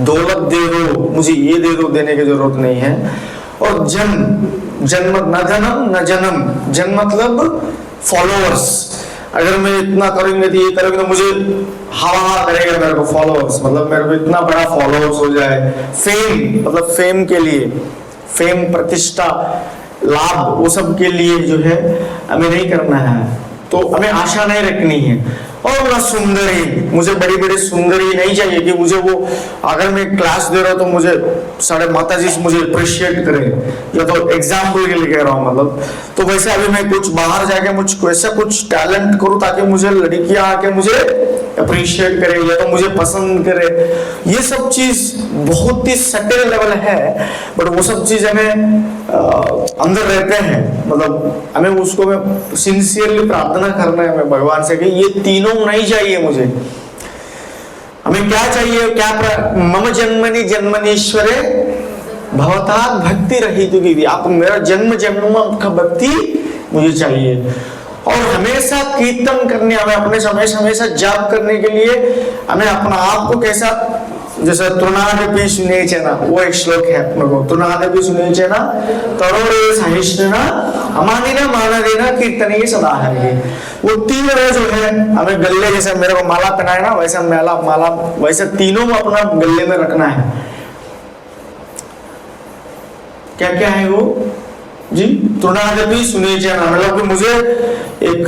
दौलत दे दो, मुझे ये दे दो, देने की जरूरत नहीं है। और जन्म न धनम न जन्म, जन्म मतलब फॉलोअर्स। अगर मैं इतना करूंगा तो ये करूंगा तो मुझे हवा करेगा मेरे को फॉलोअर्स, मतलब मेरे को इतना बड़ा फॉलोअर्स हो जाए। फेम, मतलब फेम के लिए, फेम प्रतिष्ठा लाभ, वो सब के लिए जो है हमें नहीं करना है। तो हमें आशा नहीं रखनी है। और ना सुंदरी, मुझे बड़ी बड़ी सुंदरी नहीं चाहिए कि मुझे वो, अगर मैं क्लास दे रहा हूँ तो मुझे साढ़े माता जी मुझे अप्रिशिएट करें, या तो एग्जाम्पल के लिए कह रहा हूँ मतलब। तो वैसे अभी मैं कुछ बाहर जाके मुझको ऐसा कुछ टैलेंट करूँ ताकि मुझे लड़कियां आके मुझे अप्रिशिएट करे या तो मुझे पसंद करे। ये सब चीज बहुत ही सटल लेवल है, बट वो सब चीज हमें अंदर रहते हैं, मतलब हमें उसको में सिंसियरली प्रार्थना करना है हमें भगवान से कि ये तीनों नहीं चाहिए मुझे। हमें क्या चाहिए? क्या मम जन्मनि जन्मनीश्वरे भवतात् भक्ति रहितु की, आप मेरा जन्म जन्म का भक्ति मुझे चाहिए। और हमेशा कीर्तन करने, हमें अपने हमेशा जाप करने के लिए हमें अपना आप को कैसा, जैसे तृणादपि सुनेचना, वो एक श्लोक है अपने को, तृणादपि सुनेचना तरोरे सहिष्णुना अमानिना मानदेना कीर्तनीय सदा है। वो तीन जो है हमें गले, जैसे मेरे को माला पहनाए ना वैसा माला वैसे तीनों को अपना गले में रखना है। क्या क्या है वो? जी तृणादपि सुनीचन, मतलब कि मुझे एक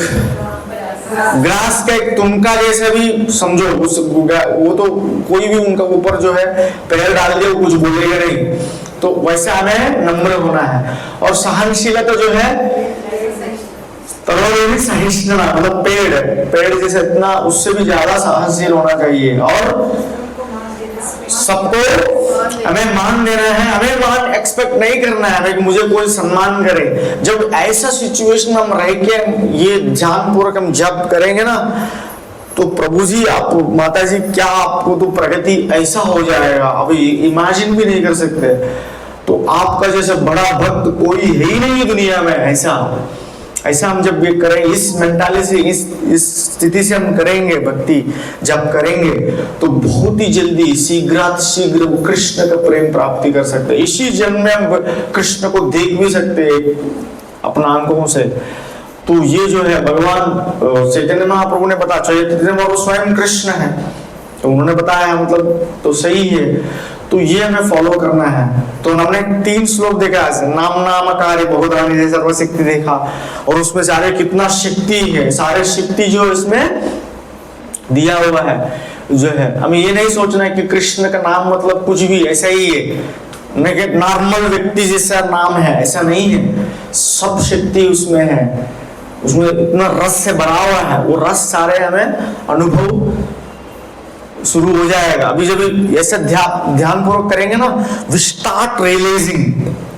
ग्रास का एक तुनका जैसे भी समझो, उस वो तो कोई भी उनका ऊपर जो है पैर डाल दे वो कुछ बोलेगा नहीं, तो वैसे हमें नम्र होना है। और सहनशीलता जो है सहिष्णुता, मतलब पेड़ जैसे इतना उससे भी ज्यादा सहनशील होना चाहिए। और सबको हमें मान देना है, हमें मान एक्सपेक्ट नहीं करना है हमें कि मुझे कोई सम्मान करे। जब ऐसा सिचुएशन हम रह के ये ध्यान पूर्वक हम जप करेंगे ना, तो प्रभु जी आप माता जी क्या आपको तो प्रगति ऐसा हो जाएगा अभी इमेजिन भी नहीं कर सकते। तो आपका जैसे बड़ा भक्त कोई है ही नहीं दुनिया में। ऐसा हम जब ये करें, इस मेंटालिटी से इस स्थिति से हम करेंगे भक्ति जब करेंगे, तो बहुत ही जल्दी शीघ्र वो कृष्ण का प्रेम प्राप्ति कर सकते हैं। इसी जन्म में हम कृष्ण को देख भी सकते हैं अपना आंखों से। तो ये जो है भगवान चैतन्य महाप्रभु ने बताया, चैतन्य महाप्रभु स्वयं कृष्ण है, तो उन्होंने बताया, मतलब तो सही है। तो ये हमें फॉलो करना है। तो हमने 3 श्लोक देखा, नाम नाम कार्य बहुधानी सर्वशक्ति देखा, और उसमें सारे कितना शक्ति है, सारे शक्ति जो इसमें दिया हुआ है जो है। हमें ये नहीं सोचना है कि कृष्ण का नाम मतलब कुछ भी ऐसा ही है, नॉर्मल व्यक्ति जैसा नाम है, ऐसा नहीं है। सब शक्ति उसमें है, उसमें इतना रस से भरा हुआ है, वो रस सारे हमें अनुभव शुरू हो जाएगा। अभी जब ऐसे ध्यान पूर्वक करेंगे ना, we start realising,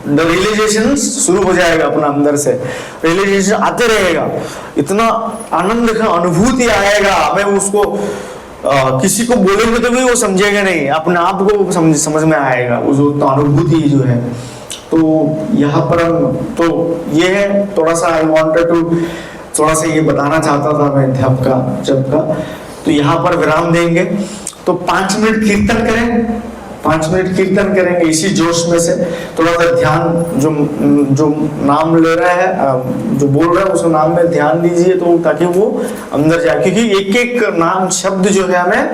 the realisation शुरू हो जाएगा अपना अंदर से, रियलाइजेशन आते रहेगा, इतना आनंद का अनुभूति आएगा। हमें उसको किसी को बोलेंगे तो भी वो समझेगा नहीं, अपने आप को समझ में आएगा वो अनुभूति जो है। तो यहाँ पर तो ये है थोड़ा सा, आई वांटेड टू थोड़ा सा ये बताना चाहता था मैं ध्यान का जप का। तो यहाँ पर विराम देंगे, तो 5 मिनट कीर्तन करें, 5 मिनट कीर्तन करेंगे इसी जोश में से। थोड़ा सा ध्यान जो नाम ले रहा है, जो बोल रहा है उस नाम में ध्यान दीजिए, तो ताकि वो अंदर जाए, क्योंकि एक एक नाम शब्द जो है हमें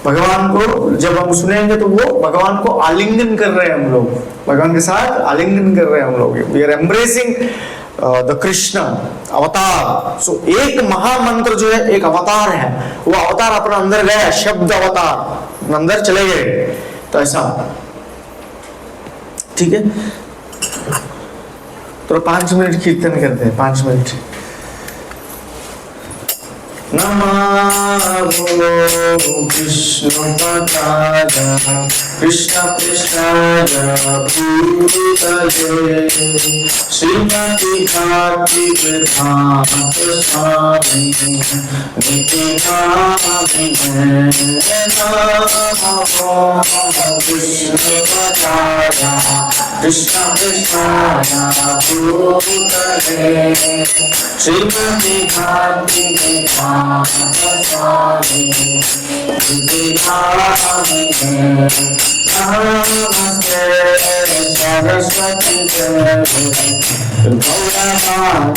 भगवान को जब हम सुनेंगे तो वो भगवान को आलिंगन कर रहे हैं हम लोग, भगवान के साथ आलिंगन कर रहे हैं हम लोग। We are embracing the Krishna avatar. So एक महामंत्र जो है एक अवतार है, वो अवतार अपना अंदर गया, शब्द अवतार अंदर चले गए। तो ऐसा ठीक है, तो 5 मिनट कीर्तन करते हैं, 5 मिनट। नमः कृष्ण पदाय कृष्ण कृष्णाय भूतले श्रीमती भागवती वेदांत स्वामी नित्यानंद। कृष्ण पदाय कृष्ण कृष्णाय भूतले श्रीमती भागवती वेदांत स्वामी नमस्ते सरस्वती देवी गौरवाणी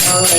Hare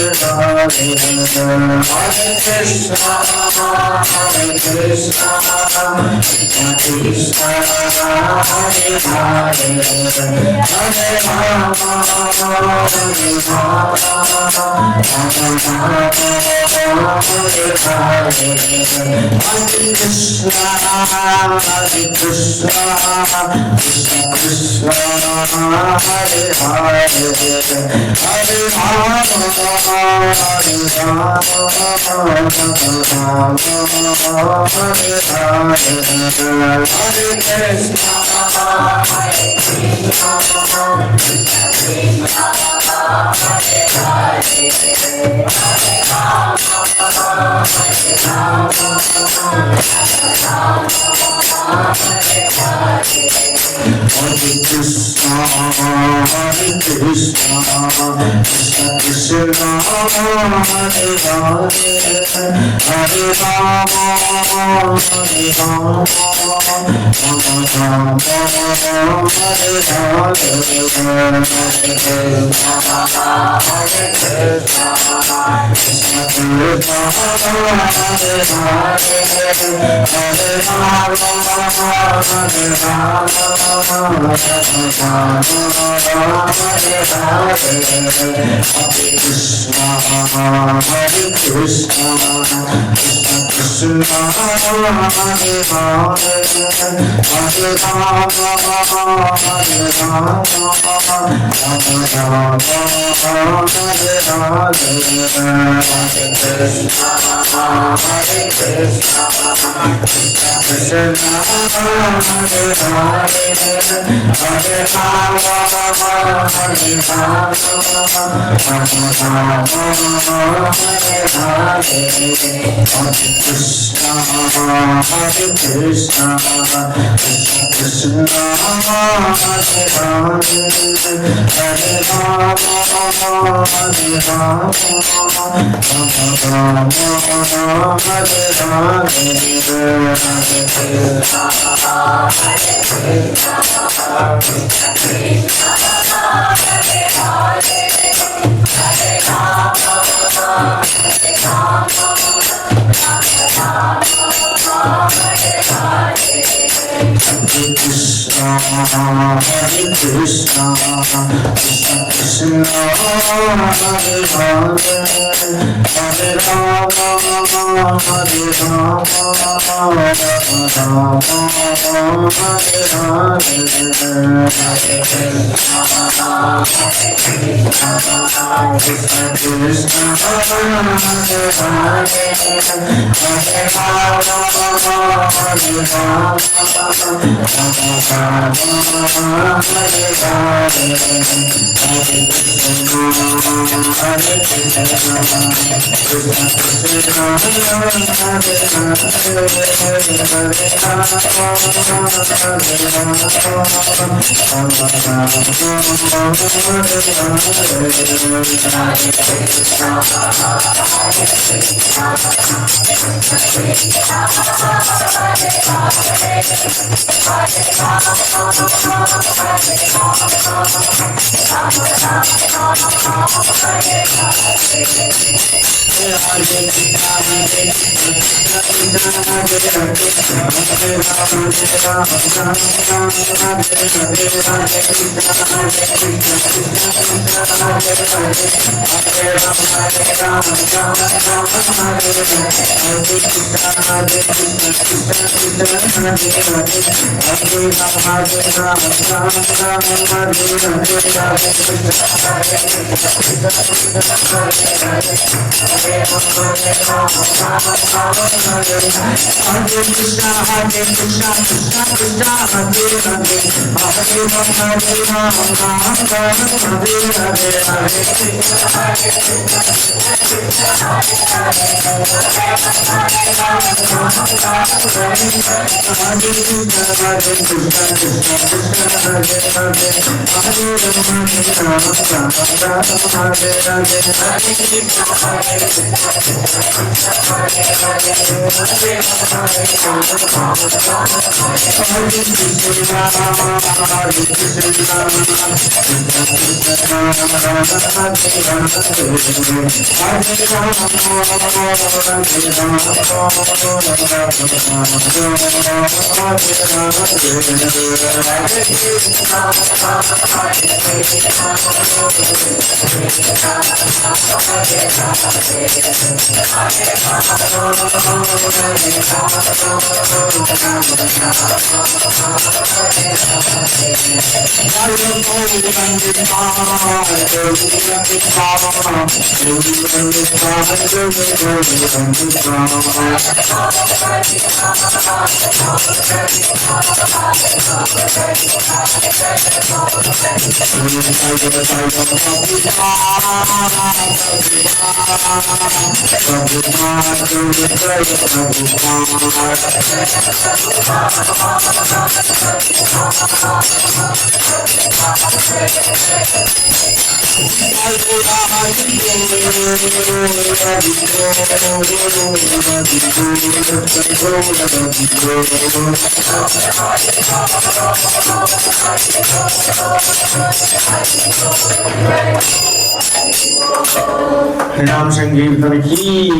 हरिनाम संकीर्तन की,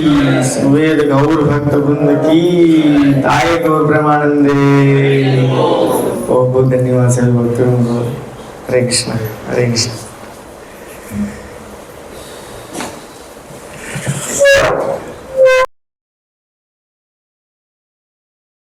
वेद गौर भक्त वृंद की, ताये गौर ब्रह्मानंदे। बहुत बहुत धन्यवाद सभी भक्तों को। हरे कृष्ण हरे कृष्ण।